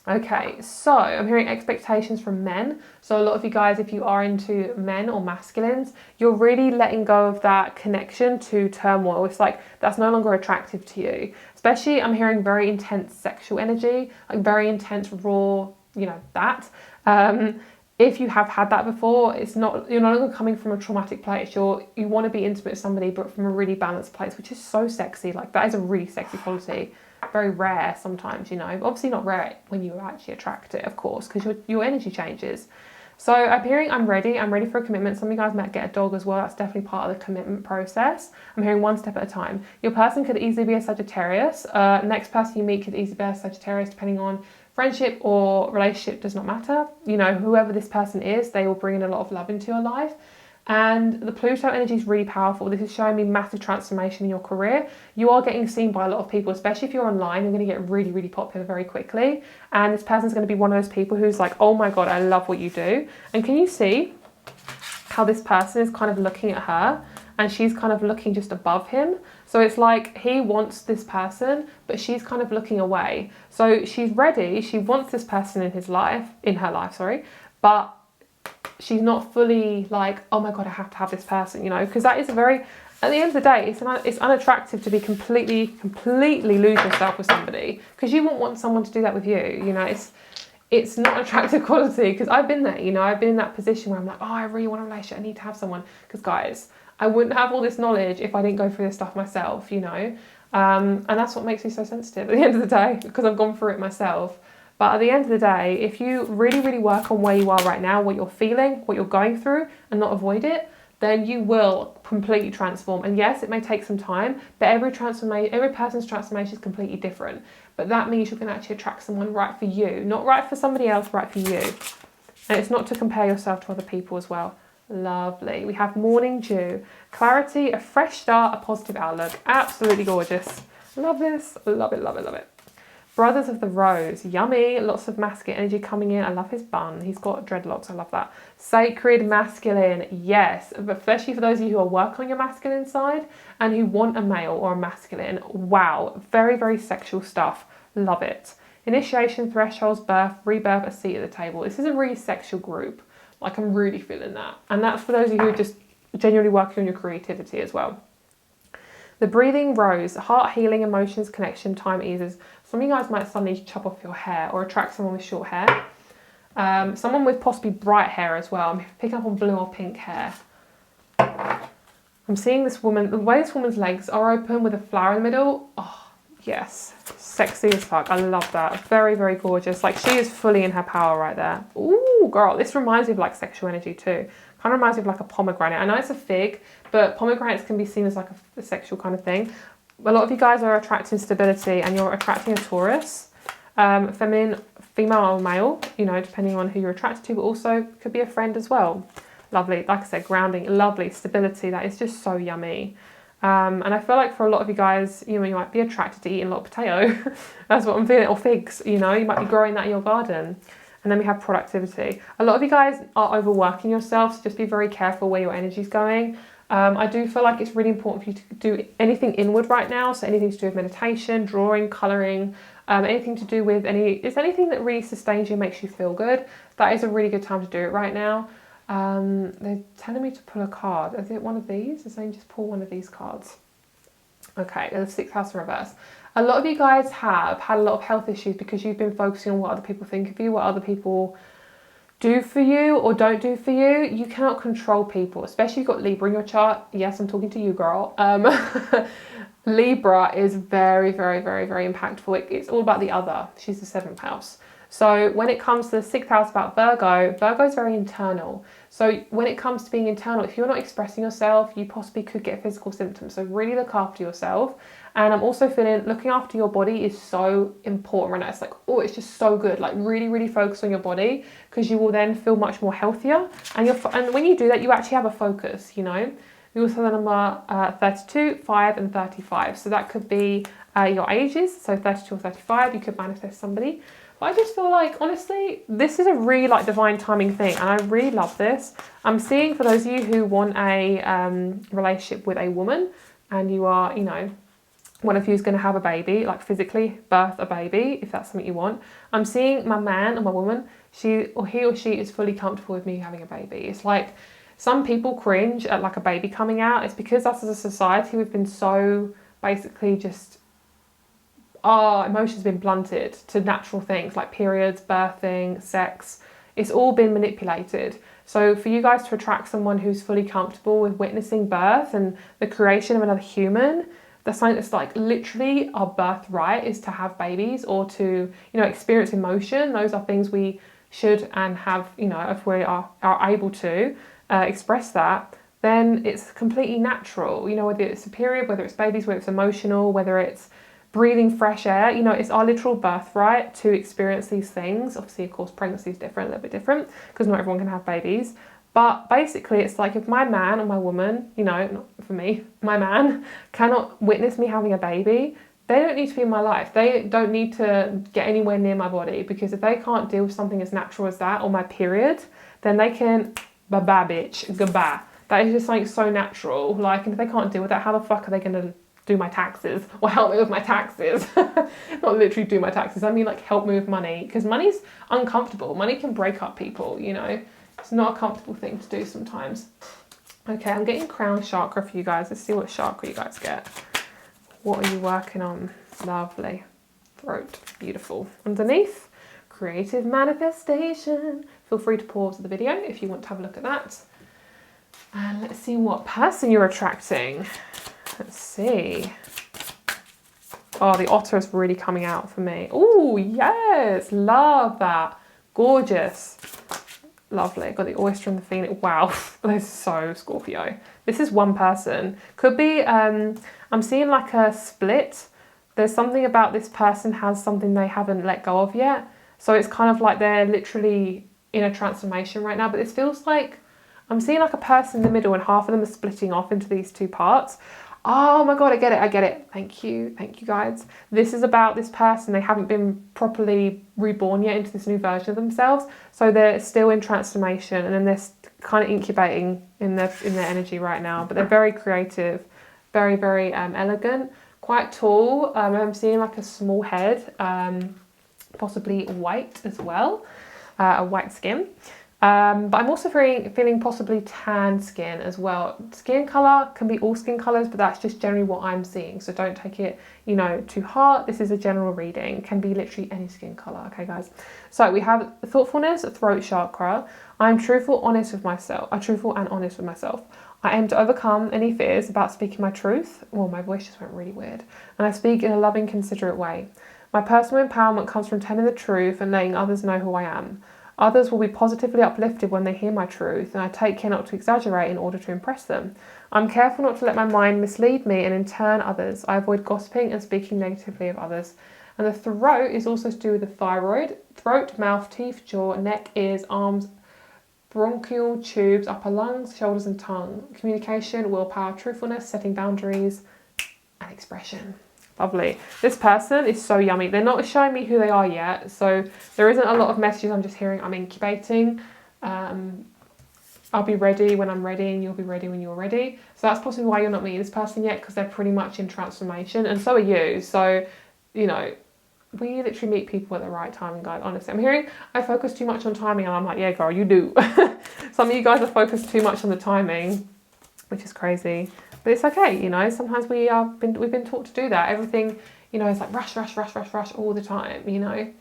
Okay, so I'm hearing expectations from men. So a lot of you guys, if you are into men or masculines, you're really letting go of that connection to turmoil. It's like that's no longer attractive to you. Especially, I'm hearing very intense sexual energy, like very intense raw, that. If you have had that before, you're no longer coming from a traumatic place. You want to be intimate with somebody, but from a really balanced place, which is so sexy. Like, that is a really sexy quality. Very rare sometimes, obviously not rare when you actually attract it, of course, because your energy changes. So I'm hearing I'm ready for a commitment. Some of you guys might get a dog as well. That's definitely part of the commitment process. I'm hearing one step at a time. Your person could easily be a Sagittarius. Next person you meet could easily be a Sagittarius, depending on friendship or relationship, does not matter. Whoever this person is, they will bring in a lot of love into your life. And the Pluto energy is really powerful. This is showing me massive transformation in your career. You are getting seen by a lot of people, especially if you're online. You're going to get really, really popular very quickly. And this person's going to be one of those people who's like, oh my God, I love what you do. And can you see how this person is kind of looking at her, and she's kind of looking just above him? So it's like he wants this person, but she's kind of looking away. So she's ready. She wants this person in her life, but she's not fully like, oh my God, I have to have this person, because that is at the end of the day, it's unattractive to be completely lose yourself with somebody, because you won't want someone to do that with you. It's not an attractive quality, because I've been there, I've been in that position where I'm like, oh, I really want a relationship, I need to have someone, because guys, I wouldn't have all this knowledge if I didn't go through this stuff myself, and that's what makes me so sensitive at the end of the day, because I've gone through it myself. But at the end of the day, if you really, really work on where you are right now, what you're feeling, what you're going through, and not avoid it, then you will completely transform. And yes, it may take some time, but every person's transformation is completely different. But that means you can actually attract someone right for you, not right for somebody else, right for you. And it's not to compare yourself to other people as well. Lovely. We have morning dew, clarity, a fresh start, a positive outlook. Absolutely gorgeous. Love this. Love it, love it, love it. Brothers of the Rose, yummy, lots of masculine energy coming in. I love his bun. He's got dreadlocks. I love that. Sacred masculine, yes, but especially for those of you who are working on your masculine side and who want a male or a masculine. Wow, very, very sexual stuff. Love it. Initiation, thresholds, birth, rebirth, a seat at the table. This is a really sexual group. Like, I'm really feeling that. And that's for those of you who are just genuinely working on your creativity as well. The breathing rose, heart healing, emotions, connection, time eases. Some of you guys might suddenly chop off your hair or attract someone with short hair. Someone with possibly bright hair as well. I'm picking up on blue or pink hair. I'm seeing this woman, the way this woman's legs are open with a flower in the middle. Oh, yes. Sexy as fuck. I love that. Very, very gorgeous. Like, she is fully in her power right there. Ooh, girl. This reminds me of like sexual energy too. Kind of reminds me of like a pomegranate. I know it's a fig, but pomegranates can be seen as like a sexual kind of thing. A lot of you guys are attracting stability, and you're attracting a Taurus, feminine, female or male, depending on who you're attracted to, but also could be a friend as well. Lovely. Like I said, grounding, lovely, stability. That is just so yummy. And I feel like for a lot of you guys, you might be attracted to eating a lot of potato. That's what I'm feeling. Or figs, you might be growing that in your garden. And then we have productivity. A lot of you guys are overworking yourself, so just be very careful where your energy's going. I do feel like it's really important for you to do anything inward right now. So anything to do with meditation, drawing, colouring, anything to do with anything that really sustains you, makes you feel good. That is a really good time to do it right now. They're telling me to pull a card. Is it one of these? They're saying just pull one of these cards. Okay, the 6th house in reverse. A lot of you guys have had a lot of health issues because you've been focusing on what other people think of you, what other people do for you or don't do for you. You cannot control people, especially if you've got Libra in your chart. Yes, I'm talking to you, girl. Libra is very, very, very, very impactful. It's all about the other. She's the 7th house. So when it comes to the 6th house about Virgo is very internal. So when it comes to being internal, if you're not expressing yourself, you possibly could get physical symptoms. So really look after yourself. And I'm also feeling looking after your body is so important right now. It's like, oh, it's just so good. Like really, really focus on your body, because you will then feel much more healthier. And when you do that, you actually have a focus, you know. We also have the number 32, 5 and 35. So that could be your ages. So 32 or 35, you could manifest somebody. But I just feel like, honestly, this is a really like divine timing thing. And I really love this. I'm seeing for those of you who want a relationship with a woman, and you are, you know, one of you is going to have a baby, like physically birth a baby, if that's something you want. I'm seeing my man or my woman, he or she is fully comfortable with me having a baby. It's like some people cringe at like a baby coming out. It's because us as a society, we've been so basically just, our emotions been blunted to natural things like periods, birthing, sex. It's all been manipulated. So for you guys to attract someone who's fully comfortable with witnessing birth and the creation of another human, that's something that's like literally our birthright, is to have babies or to, you know, experience emotion. Those are things we should and have, you know, if we are able to express that, then it's completely natural. You know, whether it's a period, whether it's babies, whether it's emotional, whether it's breathing fresh air, you know, it's our literal birthright to experience these things. Obviously, of course, pregnancy is different, a little bit different, because not everyone can have babies. But basically, it's like if my man or my woman, you know, not for me, my man cannot witness me having a baby, they don't need to be in my life. They don't need to get anywhere near my body, because if they can't deal with something as natural as that, or my period, then they can, bye-bye, bitch, goodbye. That is just something so natural. Like, and if they can't deal with that, how the fuck are they going to do my taxes or help me with my taxes? Not literally do my taxes. I mean, like, help me with money, because money's uncomfortable. Money can break up people, you know. It's not a comfortable thing to do sometimes. Okay, I'm getting crown chakra for you guys. Let's see what chakra you guys get. What are you working on? Lovely. Throat. Beautiful. Underneath, creative manifestation. Feel free to pause the video if you want to have a look at that. And let's see what person you're attracting. Let's see. Oh, the otter is really coming out for me. Oh, yes. Love that. Gorgeous. Lovely. Got the oyster and the phoenix. Wow, this is so Scorpio. This is one person. Could be, I'm seeing like a split. There's something about this person has something they haven't let go of yet. So it's kind of like they're literally in a transformation right now. But this feels like, I'm seeing like a person in the middle and half of them are splitting off into these two parts. Oh my God, I get it. Thank you guys. This is about this person. They haven't been properly reborn yet into this new version of themselves. So they're still in transformation, and then they're kind of incubating in their energy right now. But they're very creative, very, very elegant, quite tall. I'm seeing like a small head, possibly white as well, a white skin. But I'm also feeling possibly tan skin as well. Skin colour can be all skin colours, but that's just generally what I'm seeing. So don't take it, you know, to heart. This is a general reading. Can be literally any skin colour. Okay, guys. So we have thoughtfulness, throat chakra. I'm truthful, honest with myself. I'm truthful and honest with myself. I aim to overcome any fears about speaking my truth. Well, my voice just went really weird. And I speak in a loving, considerate way. My personal empowerment comes from telling the truth and letting others know who I am. Others will be positively uplifted when they hear my truth, and I take care not to exaggerate in order to impress them. I'm careful not to let my mind mislead me and in turn others. I avoid gossiping and speaking negatively of others. And the throat is also to do with the thyroid. Throat, mouth, teeth, jaw, neck, ears, arms, bronchial tubes, upper lungs, shoulders and tongue. Communication, willpower, truthfulness, setting boundaries, and expression. Lovely. This person is so yummy. They're not showing me who they are yet, so there isn't a lot of messages. I'm just hearing I'm incubating. I'll be ready when I'm ready, and you'll be ready when you're ready. So that's possibly why you're not meeting this person yet, because they're pretty much in transformation, and so are you. So, you know, we literally meet people at the right time, guys. Honestly, I'm hearing I focus too much on timing, and I'm like, yeah, girl, you do. Some of you guys are focused too much on the timing, which is crazy. But it's okay, you know, sometimes we've been taught to do that. Everything, you know, is like rush all the time, you know.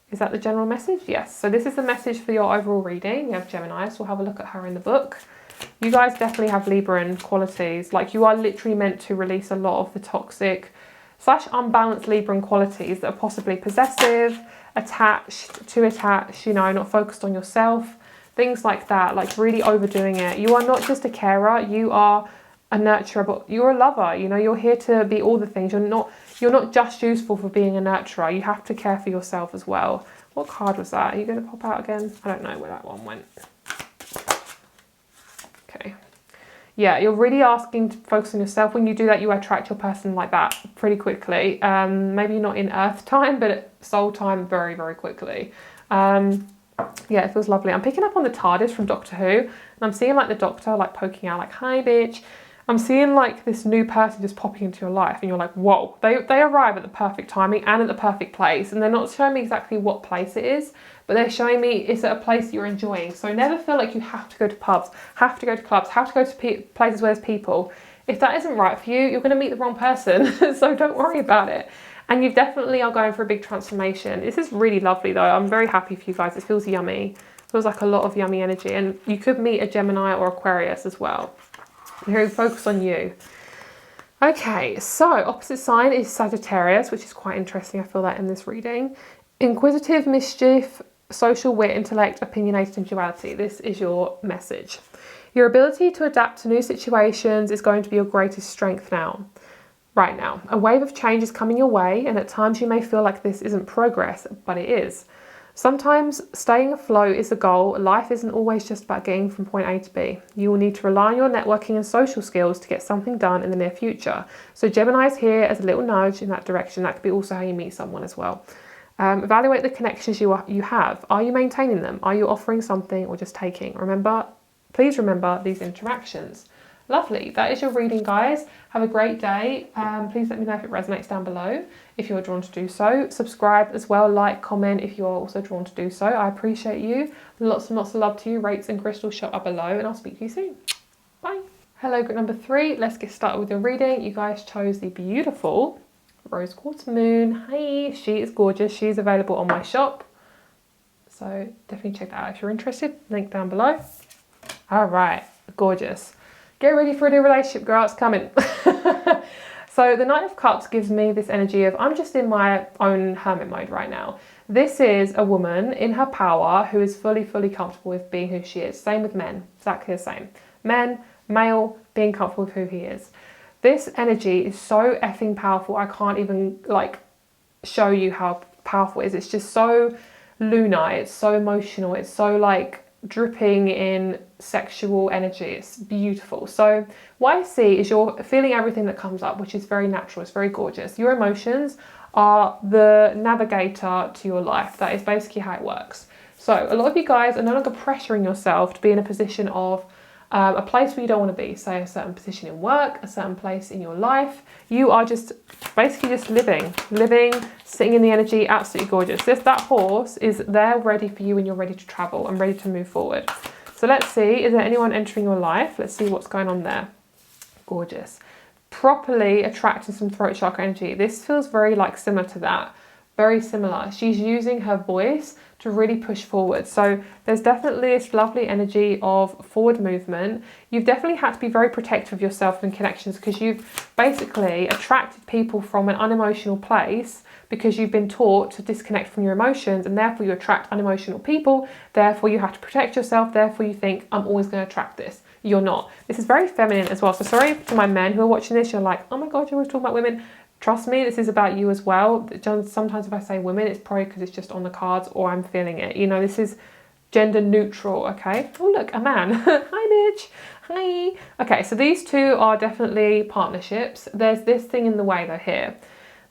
Is that the general message? Yes. So this is the message for your overall reading. We have Gemini, so we'll have a look at her in the book. You guys definitely have Libran qualities. Like, you are literally meant to release a lot of the toxic / unbalanced Libran qualities that are possibly possessive, too attached, you know, not focused on yourself, things like that, like really overdoing it. You are not just a carer, you are a nurturer, but you're a lover. You know, you're here to be all the things. You're not just useful for being a nurturer. You have to care for yourself as well. What card was that? Are you going to pop out again? I don't know where that one went. Okay. Yeah, you're really asking to focus on yourself. When you do that, you attract your person like that pretty quickly. Maybe not in earth time, but soul time very, very quickly. Yeah, it feels lovely. I'm picking up on the TARDIS from Doctor Who, and I'm seeing like the Doctor like poking out like, hi bitch. I'm seeing like this new person just popping into your life, and you're like, whoa. They arrive at the perfect timing and at the perfect place, and they're not showing me exactly what place it is, but they're showing me it's at a place you're enjoying. So never feel like you have to go to pubs, have to go to clubs, have to go to places where there's people. If that isn't right for you, you're going to meet the wrong person. So don't worry about it. And you definitely are going for a big transformation. This is really lovely though. I'm very happy for you guys. It feels yummy. It feels like a lot of yummy energy. And you could meet a Gemini or Aquarius as well. Here, focus on you. Okay, so opposite sign is Sagittarius, which is quite interesting. I feel that in this reading. Inquisitive, mischief, social wit, intellect, opinionated, and duality. This is your message. Your ability to adapt to new situations is going to be your greatest strength now. Right now. A wave of change is coming your way, and at times you may feel like this isn't progress, but it is. Sometimes staying afloat is the goal. Life isn't always just about getting from point A to B. You will need to rely on your networking and social skills to get something done in the near future. So Gemini is here as a little nudge in that direction. That could be also how you meet someone as well. Evaluate the connections you have. Are you maintaining them? Are you offering something or just taking? Please remember these interactions. Lovely. That is your reading, guys. Have a great day. Please let me know if it resonates down below, if you're drawn to do so. Subscribe as well, like, comment if you're also drawn to do so. I appreciate you. Lots and lots of love to you. Rates and crystals show up below, and I'll speak to you soon. Bye. Hello, group number 3. Let's get started with your reading. You guys chose the beautiful Rose Quartz Moon. Hi, she is gorgeous. She's available on my shop. So definitely check that out if you're interested. Link down below. All right, gorgeous. Get ready for a new relationship, girl, it's coming. So the Knight of Cups gives me this energy of I'm just in my own hermit mode right now. This is a woman in her power who is fully comfortable with being who she is. Same with men, exactly the same. Men, male, being comfortable with who he is. This energy is so effing powerful. I can't even like show you how powerful it is. It's just so lunar, it's so emotional, it's so like dripping in sexual energy. It's beautiful. So what I see is you're feeling everything that comes up, which is very natural. It's very gorgeous. Your emotions are the navigator to your life. That is basically how it works. So a lot of you guys are no longer pressuring yourself to be in a position of a place where you don't want to be, say a certain position in work, a certain place in your life. You are just basically just living, sitting in the energy, absolutely gorgeous. That horse is there ready for you when you're ready to travel and ready to move forward. So let's see, is there anyone entering your life? Let's see what's going on there. Gorgeous. Properly attracting some throat chakra energy. This feels very like similar to that. Very similar. She's using her voice to really push forward. So there's definitely this lovely energy of forward movement. You've definitely had to be very protective of yourself and connections because you've basically attracted people from an unemotional place because you've been taught to disconnect from your emotions, and therefore you attract unemotional people. Therefore you have to protect yourself. Therefore you think, I'm always going to attract this. You're not. This is very feminine as well. So sorry to my men who are watching this. You're like, oh my God, you're always talking about women. Trust me, this is about you as well. Sometimes if I say women, it's probably because it's just on the cards or I'm feeling it. You know, this is gender neutral, okay? Oh, look, a man. Hi, bitch. Hi. Okay, so these two are definitely partnerships. There's this thing in the way, though, here.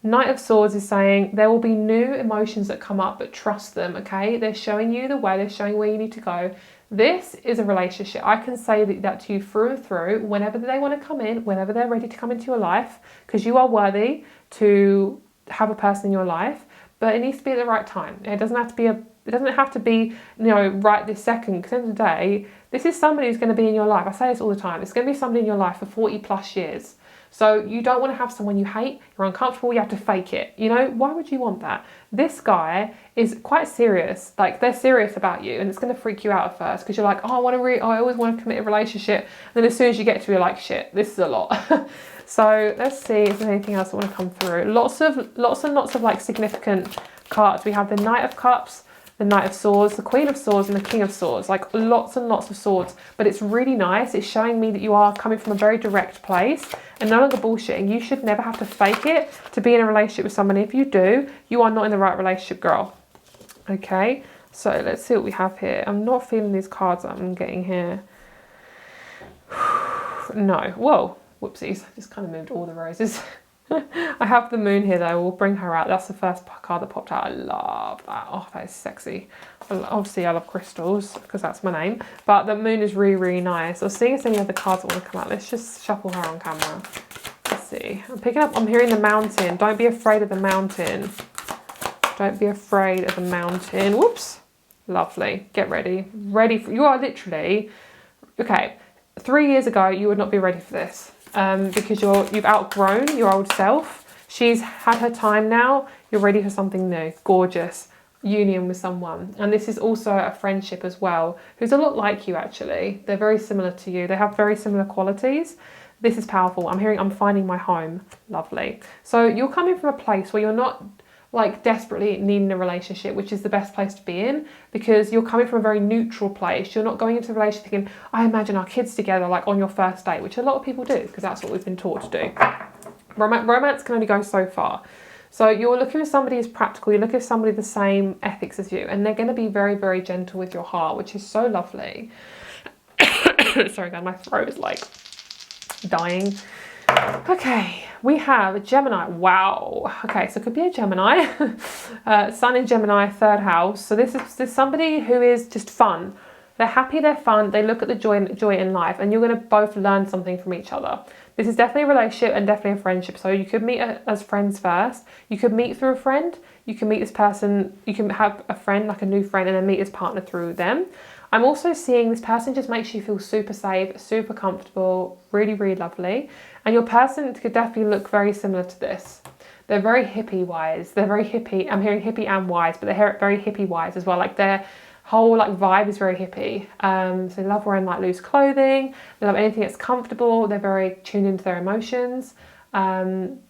Knight of Swords is saying there will be new emotions that come up, but trust them, okay? They're showing you the way. They're showing where you need to go. This is a relationship. I can say that to you through and through, whenever they want to come in, whenever they're ready to come into your life, because you are worthy to have a person in your life, but it needs to be at the right time. It doesn't have to be right this second, because at the end of the day, this is somebody who's going to be in your life. I say this all the time. It's going to be somebody in your life for 40 plus years. So you don't want to have someone you hate, you're uncomfortable, you have to fake it. You know, why would you want that? This guy is quite serious. Like, they're serious about you, and it's going to freak you out at first because you're like, oh, I always want to commit a relationship. And then as soon as you get to it, you're like, shit, this is a lot. So let's see if there's anything else that want to come through. Lots and lots of like significant cards. We have the Knight of Cups, the Knight of Swords, the Queen of Swords, and the King of Swords. Like, lots and lots of swords. But it's really nice. It's showing me that you are coming from a very direct place and no longer bullshitting. You should never have to fake it to be in a relationship with someone. If you do, you are not in the right relationship, girl. Okay, so let's see what we have here. I'm not feeling these cards that I'm getting here. No. Whoa. Whoopsies. I just kind of moved all the roses. I have the moon here though. We'll bring her out. That's the first card that popped out. I love that. Oh, that is sexy. Obviously I love crystals because that's my name, but the moon is really, really nice. I was seeing if there's any other cards that want to come out. Let's just shuffle her on camera. Let's see. I'm hearing the mountain. Don't be afraid of the mountain. Don't be afraid of the mountain. Whoops. Lovely. Get ready. You are literally, okay, 3 years ago you would not be ready for this. Because you've outgrown your old self. She's had her time now. You're ready for something new. Gorgeous. Union with someone. And this is also a friendship as well, who's a lot like you actually. They're very similar to you. They have very similar qualities. This is powerful. I'm finding my home. Lovely. So you're coming from a place where you're not like desperately needing a relationship, which is the best place to be in, because you're coming from a very neutral place. You're not going into a relationship thinking, I imagine our kids together like on your first date, which a lot of people do because that's what we've been taught to do. Romance can only go so far. So you're looking for somebody who's practical, you're looking for somebody the same ethics as you, and they're going to be very, very gentle with your heart, which is so lovely. Sorry guys, my throat is like dying. Okay, we have a Gemini. Wow. Okay, so it could be a Gemini. Sun in Gemini, third house. So this is somebody who is just fun. They're happy, they're fun, they look at the joy in life, and you're going to both learn something from each other. This is definitely a relationship and definitely a friendship. So you could meet as friends first. You could meet through a friend. You can meet this person. You can have a friend, like a new friend, and then meet his partner through them. I'm also seeing this person just makes you feel super safe, super comfortable, really, really lovely. And your person could definitely look very similar to this. They're very hippie-wise. They're very hippie. I'm hearing hippie and wise, but they're very hippie-wise as well. Like their whole like vibe is very hippie. So they love wearing like loose clothing. They love anything that's comfortable. They're very tuned into their emotions.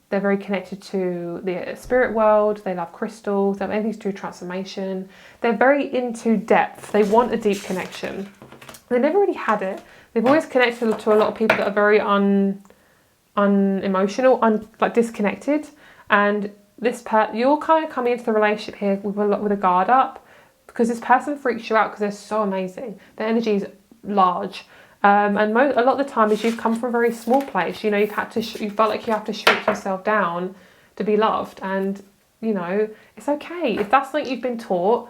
They're very connected to the spirit world. They love crystals. They have anything to do with transformation. They're very into depth. They want a deep connection. They never really had it. They've always connected to a lot of people that are very unemotional, like disconnected. And you're kind of coming into the relationship here with a guard up, because this person freaks you out because they're so amazing. Their energy is large. And a lot of the time is you've come from a very small place. You know, you felt like you have to shrink yourself down to be loved. And, you know, it's okay. If that's something you've been taught,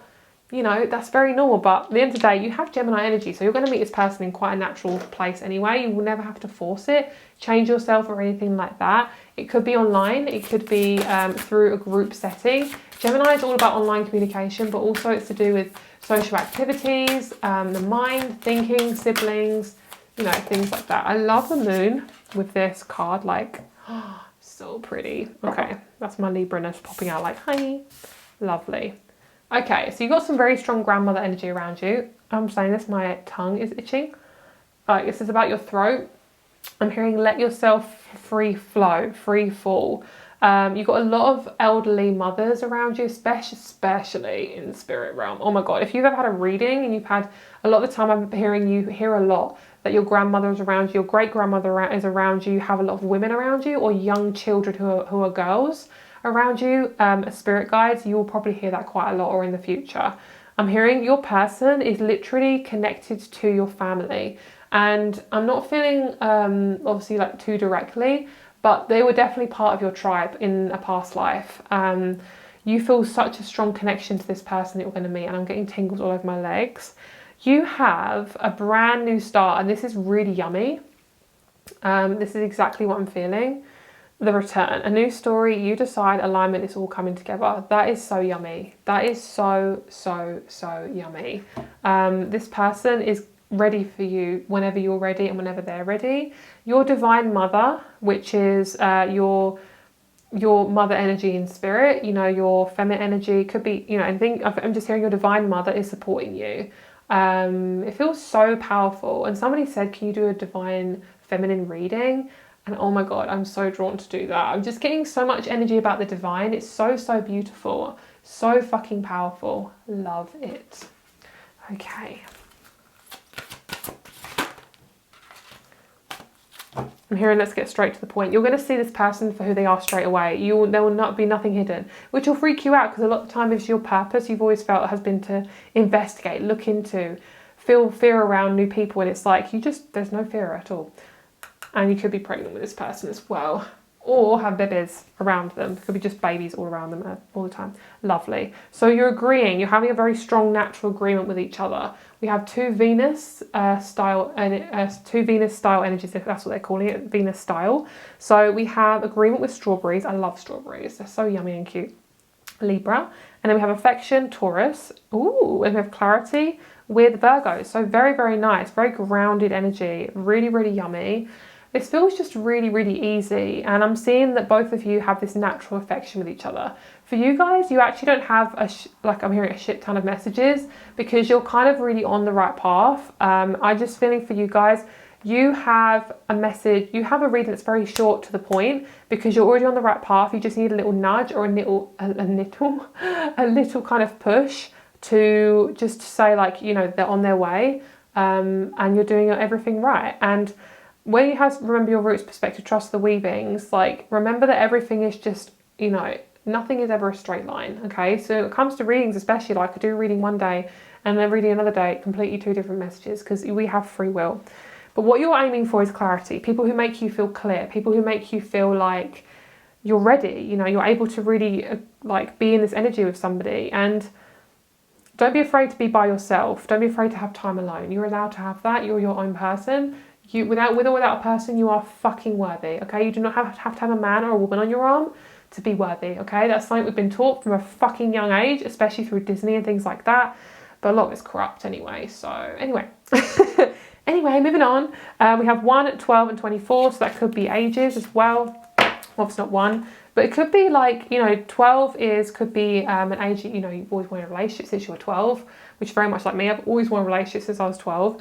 you know, that's very normal. But at the end of the day, you have Gemini energy. So you're going to meet this person in quite a natural place anyway. You will never have to force it, change yourself or anything like that. It could be online. It could be through a group setting. Gemini is all about online communication, but also it's to do with social activities, the mind, thinking, siblings, you know, things like that. I love the moon with this card, like, oh, so pretty. Okay, that's my Libra-ness popping out like, hi. Lovely. Okay, so you've got some very strong grandmother energy around you. I'm saying this, my tongue is itching. This is about your throat. I'm hearing let yourself free flow, free fall. You've got a lot of elderly mothers around you, especially in the spirit realm. Oh my God, if you've ever had a reading and you've had, a lot of the time I'm hearing you hear a lot that your grandmother is around you, your great grandmother is around you, you have a lot of women around you, or young children who are girls around you, spirit guides. You will probably hear that quite a lot, or in the future. I'm hearing your person is literally connected to your family, and I'm not feeling obviously like too directly, but they were definitely part of your tribe in a past life. You feel such a strong connection to this person that you're going to meet, and I'm getting tingles all over my legs. You have a brand new start, and this is really yummy. This is exactly what I'm feeling. The return, a new story, you decide, alignment is all coming together. That is so yummy. That is so yummy. This person is ready for you whenever you're ready and whenever they're ready. Your divine mother, which is your mother energy in spirit, you know, your feminine energy, could be, you know, I'm just hearing your divine mother is supporting you. It feels so powerful. And somebody said, can you do a divine feminine reading? And oh my God, I'm so drawn to do that. I'm just getting so much energy about the divine. It's so, so beautiful. So fucking powerful. Love it. Okay. I'm hearing let's get straight to the point. You're going to see this person for who they are straight away. There will not be nothing hidden, which will freak you out because a lot of the time it's your purpose you've always felt has been to investigate, look into, feel fear around new people, and it's like there's no fear at all. And you could be pregnant with this person as well, or have babies around them. It could be just babies all around them all the time. Lovely. So you're agreeing, you're having a very strong natural agreement with each other. We have two Venus style energies, if that's what they're calling it, Venus style. So we have agreement with strawberries. I love strawberries. They're so yummy and cute. Libra. And then we have affection, Taurus. Ooh, and we have clarity with Virgo. So very, very nice. Very grounded energy. Really, really yummy. This feels just really, really easy. And I'm seeing that both of you have this natural affection with each other. For you guys, you actually don't have I'm hearing a shit ton of messages because you're kind of really on the right path. I'm just feeling for you guys, you have a message, you have a reading that's very short to the point because you're already on the right path. You just need a little nudge or a little kind of push to just say like, you know, they're on their way, and you're doing everything right. And when you have remember your roots perspective, trust the weavings, like remember that everything is just, you know, nothing is ever a straight line, okay? So when it comes to readings, especially, like I do a reading one day and then reading another day, completely two different messages because we have free will. But what you're aiming for is clarity. People who make you feel clear, people who make you feel like you're ready, you know, you're able to really like be in this energy with somebody. And don't be afraid to be by yourself. Don't be afraid to have time alone. You're allowed to have that. You're your own person. With or without a person, you are fucking worthy, okay? You do not have to have a man or a woman on your arm to be worthy, okay? That's something we've been taught from a fucking young age, especially through Disney and things like that. But a lot of it's corrupt anyway, so anyway. Anyway, moving on. We have 1, 12 and 24, so that could be ages as well. Well, it's not 1, but it could be like, you know, 12 could be an age, you know, you've always wanted a relationship since you were 12, which is very much like me. I've always wanted a relationship since I was 12.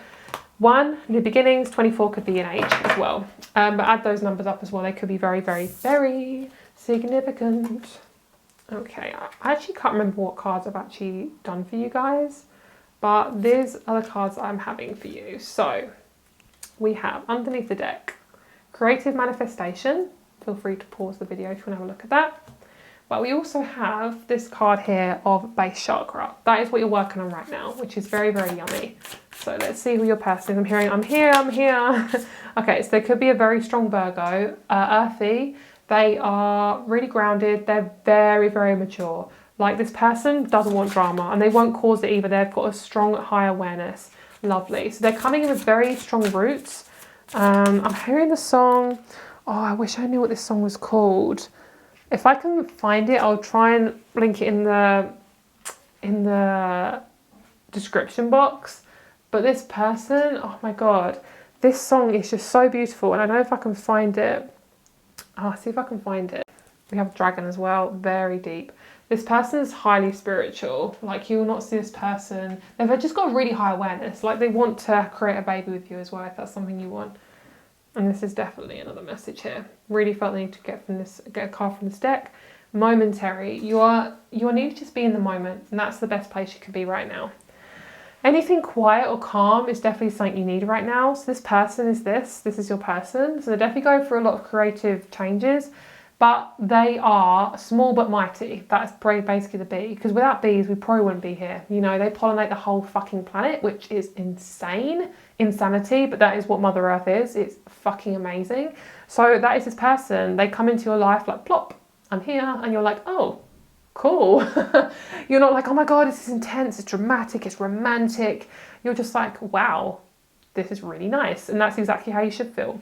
1, new beginnings. 24 could be an age as well. But add those numbers up as well. They could be very, very, very significant. Okay, I actually can't remember what cards I've actually done for you guys, but these are the cards I'm having for you. So we have underneath the deck, creative manifestation. Feel free to pause the video if you want to have a look at that. But we also have this card here of base chakra. That is what you're working on right now, which is very, very yummy. So let's see who your person is. I'm here. Okay, so there could be a very strong Virgo, earthy. They are really grounded. They're very, very mature. Like this person doesn't want drama and they won't cause it either. They've got a strong, high awareness. Lovely. So they're coming in with very strong roots. I'm hearing the song. Oh, I wish I knew what this song was called. If I can find it, I'll try and link it in the description box. But this person, oh my God, this song is just so beautiful. And I don't know if I can find it. I'll see if I can find it. We have dragon as well, very deep. This person is highly spiritual. Like you will not see this person. They've just got really high awareness. Like they want to create a baby with you as well, if that's something you want. And this is definitely another message here. Really felt the need to get a card from this deck. Momentary. You need to just be in the moment, and that's the best place you can be right now. Anything quiet or calm is definitely something you need right now. So this person is this is your person. So they're definitely going through a lot of creative changes, but they are small but mighty. That's basically the bee. Because without bees, we probably wouldn't be here. You know, they pollinate the whole fucking planet, which is insanity, but that is what Mother Earth is. It's fucking amazing. So that is this person. They come into your life like, plop, I'm here. And you're like, oh, cool. You're not like, oh my God, this is intense, it's dramatic, it's romantic. You're just like, wow, this is really nice. And that's exactly how you should feel.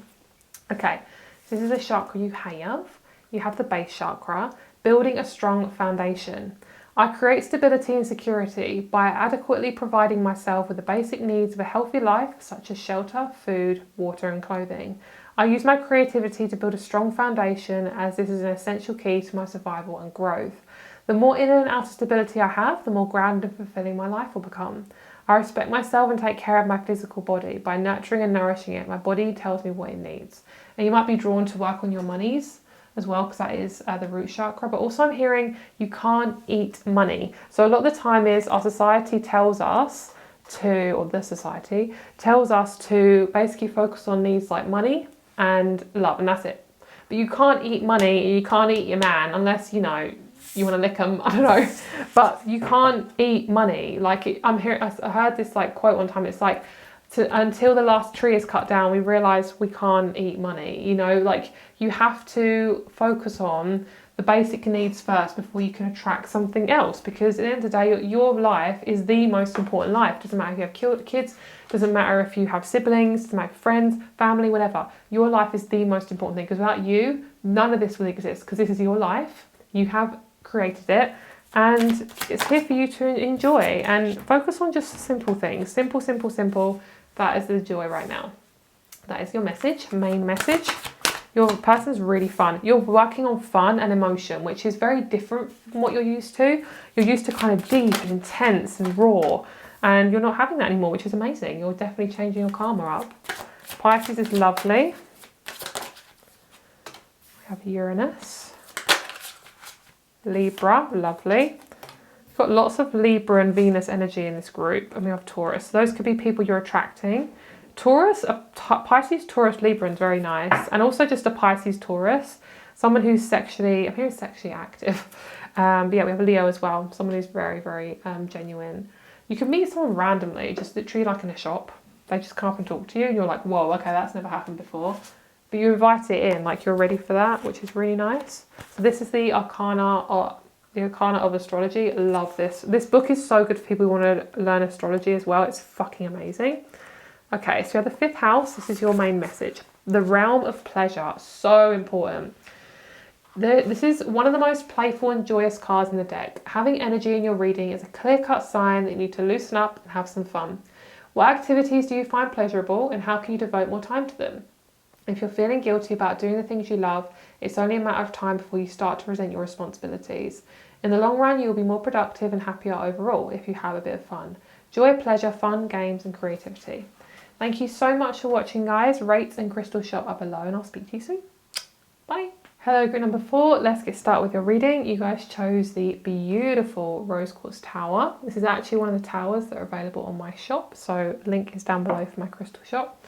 Okay, so this is a chakra you have. You have the base chakra, building a strong foundation. I create stability and security by adequately providing myself with the basic needs of a healthy life, such as shelter, food, water, and clothing. I use my creativity to build a strong foundation, as this is an essential key to my survival and growth. The more inner and outer stability I have, the more grand and fulfilling my life will become. I respect myself and take care of my physical body. By nurturing and nourishing it, my body tells me what it needs. And you might be drawn to work on your monies as well, because that is the root chakra. But also I'm hearing you can't eat money. So a lot of the time is our society tells us to, or the society tells us to basically focus on needs like money and love, and that's it. But you can't eat money, and you can't eat your man unless, you know, you want to lick them, I don't know. But you can't eat money. Like, I heard this like quote one time. It's like, until the last tree is cut down, we realise we can't eat money. You know, like, you have to focus on the basic needs first before you can attract something else. Because at the end of the day, your life is the most important life. Doesn't matter if you have kids, doesn't matter if you have siblings, doesn't matter friends, family, whatever. Your life is the most important thing. Because without you, none of this will exist. Because this is your life. You have created it. And it's here for you to enjoy. And focus on just simple things. Simple, simple, simple. That is the joy right now. That is your message, main message. Your person's really fun. You're working on fun and emotion, which is very different from what you're used to. You're used to kind of deep and intense and raw, and you're not having that anymore, which is amazing. You're definitely changing your karma up. Pisces is lovely. We have Uranus. Libra, lovely. We've got lots of Libra and Venus energy in this group, and we have Taurus. So those could be people you're attracting. Taurus, Pisces, Taurus, Libra is very nice. And also just a Pisces, Taurus, someone who's sexually, I'm hearing sexually active. But yeah, we have a Leo as well, someone who's very, very genuine. You can meet someone randomly, just literally like in a shop. They just come up and talk to you and you're like, whoa, okay, that's never happened before. But you invite it in, like you're ready for that, which is really nice. So this is the Arcana of Astrology. Love this. This book is so good for people who want to learn astrology as well. It's fucking amazing. Okay, so you have the fifth house. This is your main message. The realm of pleasure. So important. This is one of the most playful and joyous cards in the deck. Having energy in your reading is a clear-cut sign that you need to loosen up and have some fun. What activities do you find pleasurable, and how can you devote more time to them? If you're feeling guilty about doing the things you love, it's only a matter of time before you start to resent your responsibilities. In the long run, you will be more productive and happier overall if you have a bit of fun. Joy, pleasure, fun, games, and creativity. Thank you so much for watching, guys. Rates and crystal shop up below, and I'll speak to you soon. Bye. Hello, group number 4. Let's get started with your reading. You guys chose the beautiful Rose Quartz Tower. This is actually one of the towers that are available on my shop, so link is down below for my crystal shop.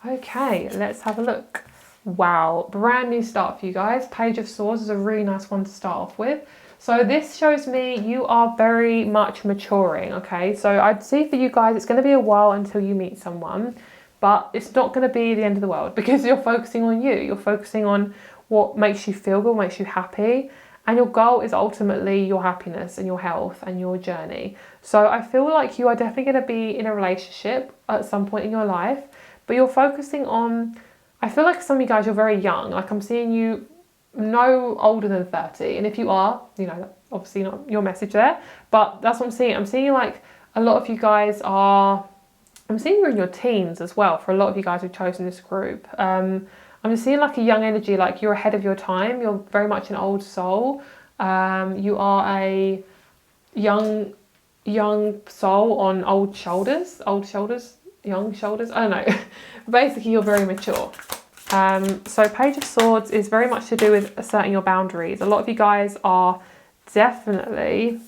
Okay, let's have a look. Wow, brand new start for you guys. Page of Swords is a really nice one to start off with. So this shows me you are very much maturing, okay? So I'd see for you guys, it's going to be a while until you meet someone, but it's not going to be the end of the world because you're focusing on you. You're focusing on what makes you feel good, makes you happy. And your goal is ultimately your happiness and your health and your journey. So I feel like you are definitely going to be in a relationship at some point in your life, but you're focusing on, I feel like some of you guys, you're very young. Like I'm seeing you no older than 30. And if you are, you know, obviously not your message there, but that's what I'm seeing. I'm seeing like a lot of you guys are, I'm seeing you're in your teens as well for a lot of you guys who've chosen this group. I'm just seeing like a young energy, like you're ahead of your time. You're very much an old soul. You are a young soul on old shoulders, young shoulders, I don't know. Basically, you're very mature. So Page of Swords is very much to do with asserting your boundaries. A lot of you guys are definitely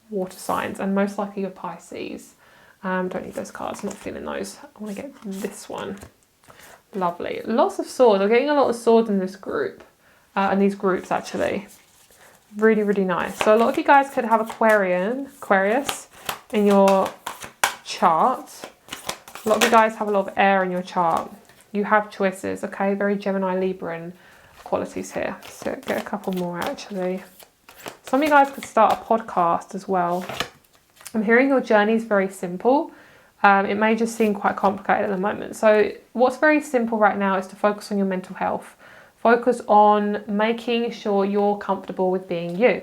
water signs, and most likely you're Pisces. Don't need those cards, I'm not feeling those. I want to get this one. Lovely. Lots of swords. I'm getting a lot of swords in this group, and these groups actually. Really, really nice. So a lot of you guys could have Aquarius in your chart. A lot of you guys have a lot of air in your chart. You have choices, okay? Very Gemini, Libran qualities here. So get a couple more actually. Some of you guys could start a podcast as well. I'm hearing your journey is very simple. It may just seem quite complicated at the moment. So what's very simple right now is to focus on your mental health. Focus on making sure you're comfortable with being you.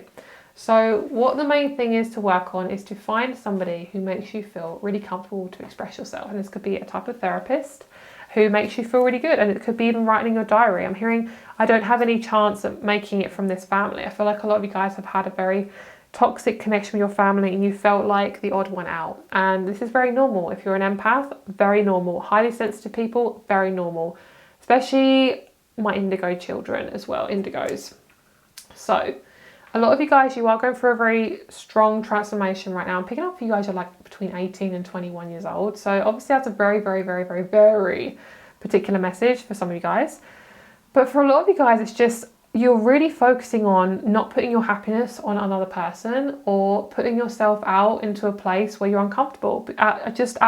So what the main thing is to work on is to find somebody who makes you feel really comfortable to express yourself. And this could be a type of therapist who makes you feel really good. And it could be even writing in your diary. I'm hearing, I don't have any chance of making it from this family. I feel like a lot of you guys have had a very toxic connection with your family and you felt like the odd one out. And this is very normal. If you're an empath, very normal. Highly sensitive people, very normal. Especially my indigo children as well, indigos. So a lot of you guys, you are going through a very strong transformation right now. I'm picking up for you guys are like between 18 and 21 years old. So obviously that's a very, very, very, very, very particular message for some of you guys. But for a lot of you guys, it's just you're really focusing on not putting your happiness on another person or putting yourself out into a place where you're uncomfortable. Just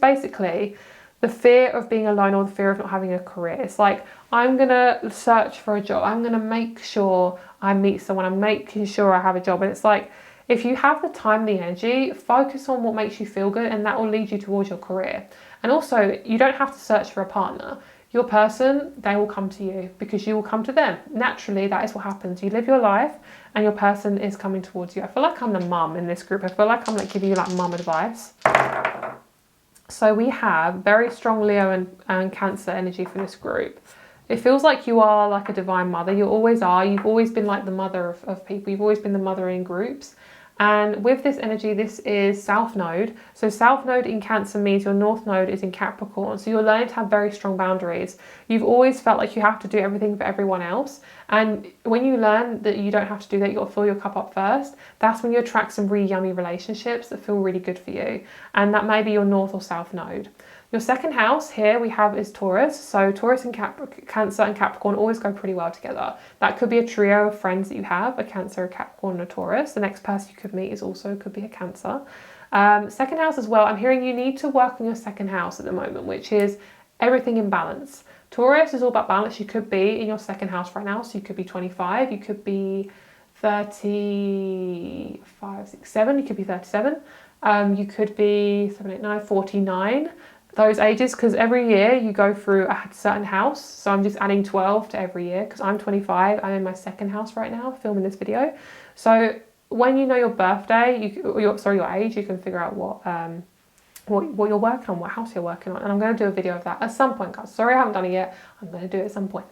basically the fear of being alone or the fear of not having a career. It's like, I'm going to search for a job. I'm going to make sure I meet someone. I'm making sure I have a job. And it's like, if you have the time, the energy, focus on what makes you feel good and that will lead you towards your career. And also, you don't have to search for a partner. Your person, they will come to you because you will come to them. Naturally, that is what happens. You live your life and your person is coming towards you. I feel like I'm the mum in this group. I feel like I'm like giving you like mum advice. So we have very strong Leo and Cancer energy for this group. It feels like you are like a divine mother. You always are. You've always been like the mother of people. You've always been the mother in groups. And with this energy, this is South Node. So South Node in Cancer means your North Node is in Capricorn. So you're learning to have very strong boundaries. You've always felt like you have to do everything for everyone else. And when you learn that you don't have to do that, you've got to fill your cup up first. That's when you attract some really yummy relationships that feel really good for you. And that may be your North or South Node. Your second house here we have is Taurus. So Taurus and Cancer and Capricorn always go pretty well together. That could be a trio of friends that you have, a Cancer, a Capricorn, and a Taurus. The next person you could meet is also could be a Cancer. Second house as well. I'm hearing you need to work on your second house at the moment, which is everything in balance. Taurus is all about balance. You could be in your second house right now. So you could be 25, you could be 35, 6, 7, you could be 37. You could be 7, 8, 9, 49. Those ages, because every year you go through a certain house. So I'm just adding 12 to every year because I'm 25. I'm in my second house right now filming this video. So when you know your birthday, your age, you can figure out what you're working on, what house you're working on. And I'm going to do a video of that at some point, guys. Sorry I haven't done it yet. I'm going to do it at some point.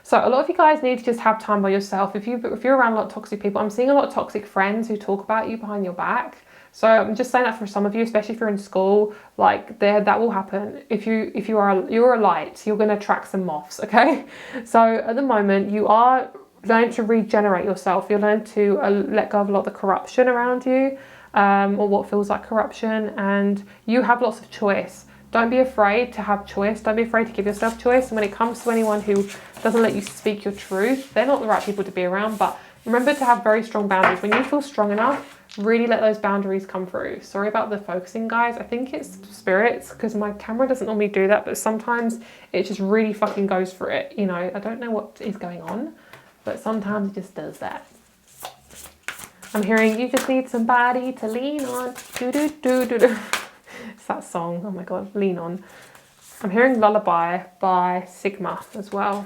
So a lot of you guys need to just have time by yourself. If you're around a lot of toxic people, I'm seeing a lot of toxic friends who talk about you behind your back. So I'm just saying that for some of you, especially if you're in school, like that will happen. If you're a light, you're going to attract some moths, okay? So at the moment, you are learning to regenerate yourself. You're learning to let go of a lot of the corruption around you, or what feels like corruption, and you have lots of choice. Don't be afraid to have choice. Don't be afraid to give yourself choice. And when it comes to anyone who doesn't let you speak your truth, they're not the right people to be around. But remember to have very strong boundaries. When you feel strong enough, really let those boundaries come through. Sorry about the focusing, guys. I think it's spirits because my camera doesn't normally do that, but sometimes it just really fucking goes for it. You know, I don't know what is going on, but sometimes it just does that. I'm hearing you just need somebody to lean on. Do-do-do-do-do. It's that song. Oh my God, Lean On. I'm hearing Lullaby by Sigma as well.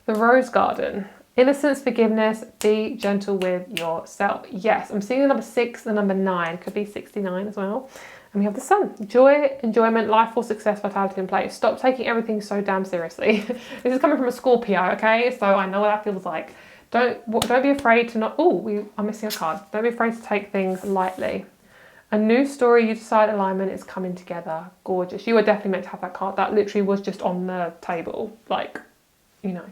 The Rose Garden. Innocence, forgiveness, be gentle with yourself. Yes, I'm seeing the number 6, the number 9. Could be 69 as well. And we have the Sun. Joy, enjoyment, life or success, vitality and play. Stop taking everything so damn seriously. This is coming from a Scorpio, okay? So I know what that feels like. Don't be afraid to not... Oh, I'm missing a card. Don't be afraid to take things lightly. A new story, you decide alignment is coming together. Gorgeous. You were definitely meant to have that card. That literally was just on the table. Like, you know.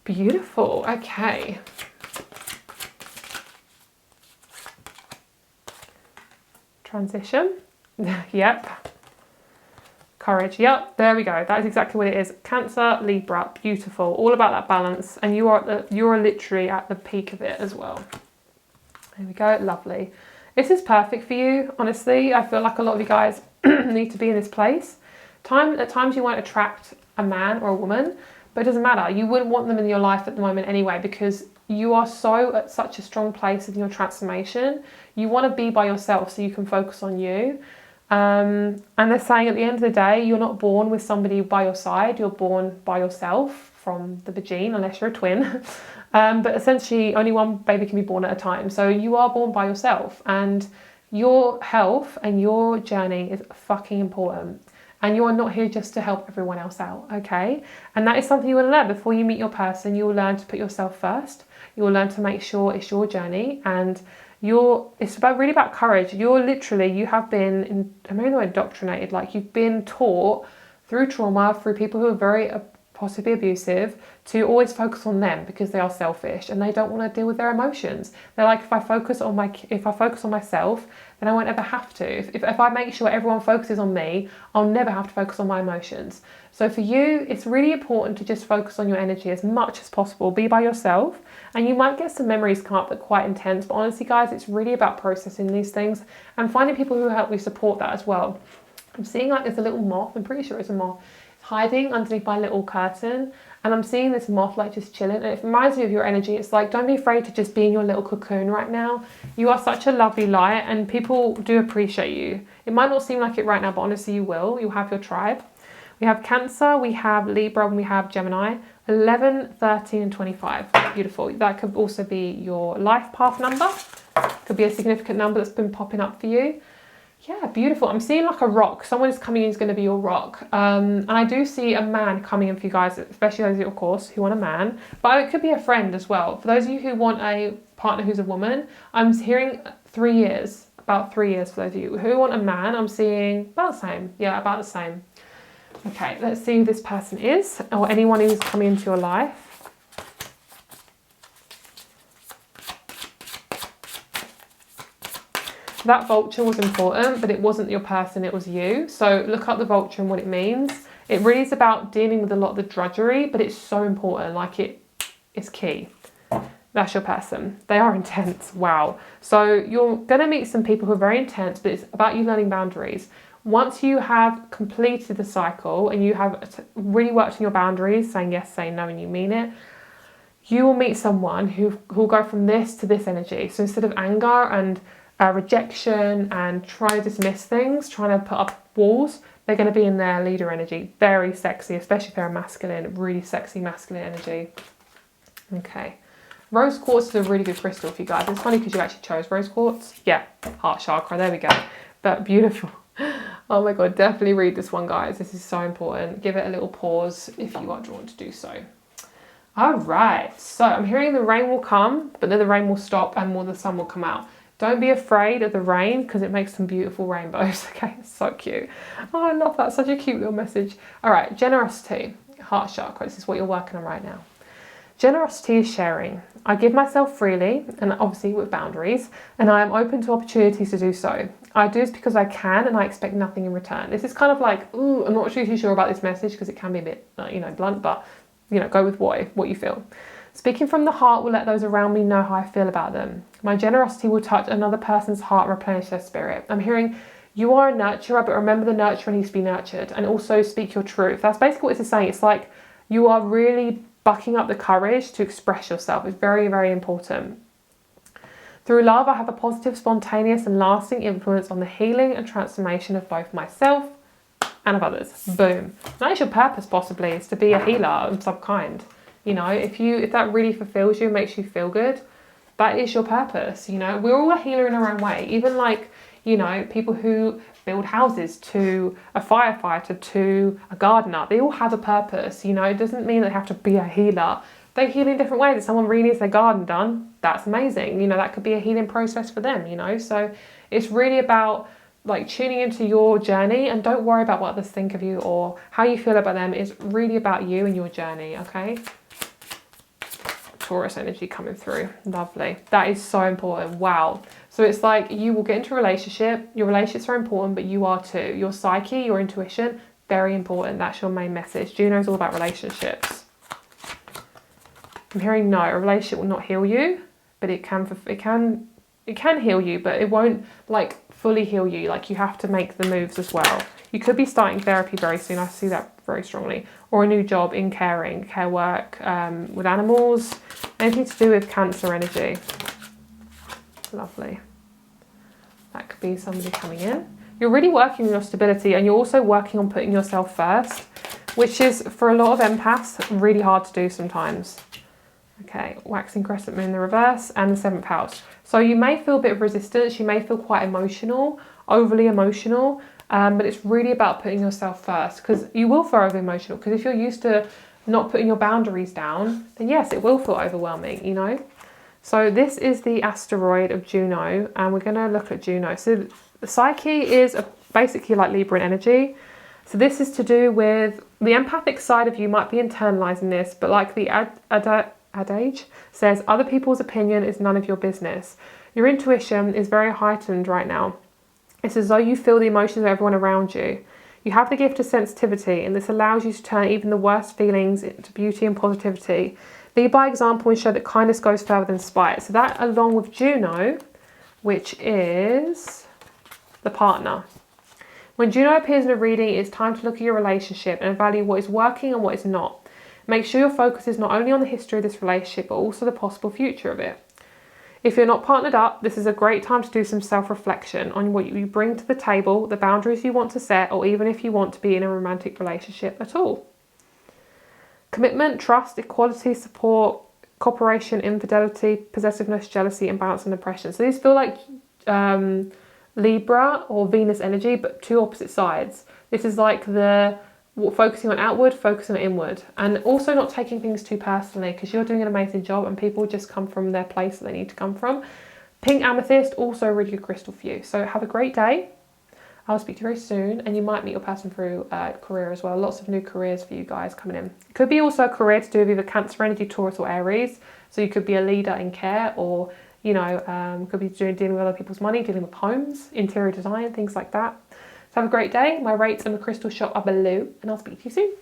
Beautiful. Okay. Transition. Yep. Courage. Yep. There we go. That is exactly what it is. Cancer, Libra. Beautiful. All about that balance. And you are literally at the peak of it as well. There we go. Lovely. This is perfect for you. Honestly, I feel like a lot of you guys need to be in this place. At times you won't attract a man or a woman, but it doesn't matter. You wouldn't want them in your life at the moment anyway because you are so at such a strong place in your transformation. You want to be by yourself so you can focus on you. And they're saying at the end of the day, you're not born with somebody by your side. You're born by yourself from the vagine, unless you're a twin. But essentially only one baby can be born at a time. So you are born by yourself, and your health and your journey is fucking important. And you are not here just to help everyone else out, okay? And that is something you will learn before you meet your person. You will learn to put yourself first. You will learn to make sure it's your journey, and it's really about courage. You have been, I mean, not indoctrinated, like you've been taught through trauma, through people who are very possibly abusive, to always focus on them because they are selfish and they don't want to deal with their emotions. They're like, if I focus on myself, then I won't ever have to. If I make sure everyone focuses on me, I'll never have to focus on my emotions. So for you, it's really important to just focus on your energy as much as possible. Be by yourself, and you might get some memories come up that are quite intense. But honestly, guys, it's really about processing these things and finding people who help you support that as well. I'm seeing like there's a little moth. I'm pretty sure it's a moth. It's hiding underneath my little curtain. And I'm seeing this moth like just chilling, and it reminds me of your energy. It's like, don't be afraid to just be in your little cocoon right now. You are such a lovely light, and people do appreciate you. It might not seem like it right now, but honestly you will. You'll have your tribe. We have Cancer, we have Libra, and we have Gemini. 11, 13 and 25. Beautiful. That could also be your life path number. Could be a significant number that's been popping up for you. Yeah, beautiful. I'm seeing like a rock. Someone is coming in is going to be your rock. And I do see a man coming in for you guys, especially those, of course, who want a man. But it could be a friend as well. For those of you who want a partner who's a woman, I'm hearing 3 years. About 3 years for those of you who want a man. I'm seeing about the same. Yeah, about the same. Okay, let's see who this person is, or anyone who's coming into your life. That vulture was important, but it wasn't your person, it was you. So look up the vulture and what it means. It really is about dealing with a lot of the drudgery, but it's so important, like it's key. That's your person. They are intense, wow. So you're gonna meet some people who are very intense, but it's about you learning boundaries. Once you have completed the cycle and you have really worked on your boundaries, saying yes, saying no, and you mean it, you will meet someone who will go from this to this energy. So instead of anger and rejection and trying to dismiss things, trying to put up walls, they're going to be in their leader energy. Very sexy, especially if they're a masculine, really sexy masculine energy. Okay. Rose quartz is a really good crystal for you guys. It's funny because you actually chose rose quartz. Yeah, heart chakra, there we go. But beautiful. Oh my God, definitely read this one, guys. This is so important. Give it a little pause if you are drawn to do so. All right, so I'm hearing the rain will come, but then the rain will stop and more the sun will come out. Don't be afraid of the rain because it makes some beautiful rainbows. Okay, it's so cute. Oh, I love that. Such a cute little message. All right, generosity, heart chakra. This is what you're working on right now. Generosity is sharing. I give myself freely, and obviously with boundaries, and I am open to opportunities to do so. I do this because I can, and I expect nothing in return. This is kind of like, ooh, I'm not really sure about this message because it can be a bit, blunt, but, go with what you feel. Speaking from the heart will let those around me know how I feel about them. My generosity will touch another person's heart and replenish their spirit. I'm hearing you are a nurturer, but remember the nurturer needs to be nurtured, and also speak your truth. That's basically what it's saying. It's like you are really bucking up the courage to express yourself. Is very, very important. Through love, I have a positive, spontaneous and lasting influence on the healing and transformation of both myself and of others. Boom. That is your purpose, possibly, is to be a healer of some kind. If that really fulfills you, makes you feel good, that is your purpose. We're all a healer in our own way. Even people who build houses, to a firefighter, to a gardener, they all have a purpose. It doesn't mean they have to be a healer. They heal in different ways. If someone really needs their garden done, that's amazing. That could be a healing process for them, So it's really about tuning into your journey, and don't worry about what others think of you or how you feel about them. It's really about you and your journey, okay? Taurus energy coming through. Lovely. That is so important. Wow. So it's like you will get into a relationship. Your relationships are important, but you are too. Your psyche, your intuition, very important. That's your main message. Juno's all about relationships. I'm hearing no, a relationship will not heal you, but it can heal you, but it won't fully heal you. You have to make the moves as well. You could be starting therapy very soon. I see that very strongly. Or a new job in care work, with animals, anything to do with Cancer energy. Lovely. That could be somebody coming in. You're really working on your stability, and you're also working on putting yourself first, which is, for a lot of empaths, really hard to do sometimes. Okay, waxing crescent moon in the reverse and the 7th house. So you may feel a bit of resistance, you may feel quite emotional, overly emotional, but it's really about putting yourself first, because you will feel over emotional, because if you're used to not putting your boundaries down, then yes, it will feel overwhelming, you know. So this is the asteroid of Juno, and we're going to look at Juno. So the Psyche is basically like Libra energy. So this is to do with the empathic side of you might be internalizing this, but like the adage says, other people's opinion is none of your business. Your intuition is very heightened right now. It's as though you feel the emotions of everyone around you. You have the gift of sensitivity, and this allows you to turn even the worst feelings into beauty and positivity. Lead by example and show that kindness goes further than spite. So that, along with Juno, which is the partner. When Juno appears in a reading, it's time to look at your relationship and evaluate what is working and what is not. Make sure your focus is not only on the history of this relationship, but also the possible future of it. If you're not partnered up, this is a great time to do some self-reflection on what you bring to the table, the boundaries you want to set, or even if you want to be in a romantic relationship at all. Commitment, trust, equality, support, cooperation, infidelity, possessiveness, jealousy, imbalance, and oppression. So these feel like Libra or Venus energy, but two opposite sides. This is like the focusing on outward, focusing on inward, and also not taking things too personally, because you're doing an amazing job and people just come from their place that they need to come from. Pink amethyst, also a really good crystal for you. So have a great day. I'll speak to you very soon, and you might meet your person through career as well. Lots of new careers for you guys coming in. Could be also a career to do with either Cancer energy, Taurus, or Aries. So you could be a leader in care, or you know, could be dealing with other people's money, dealing with homes, interior design, things like that. So have a great day. My rates and the crystal shop are below, and I'll speak to you soon.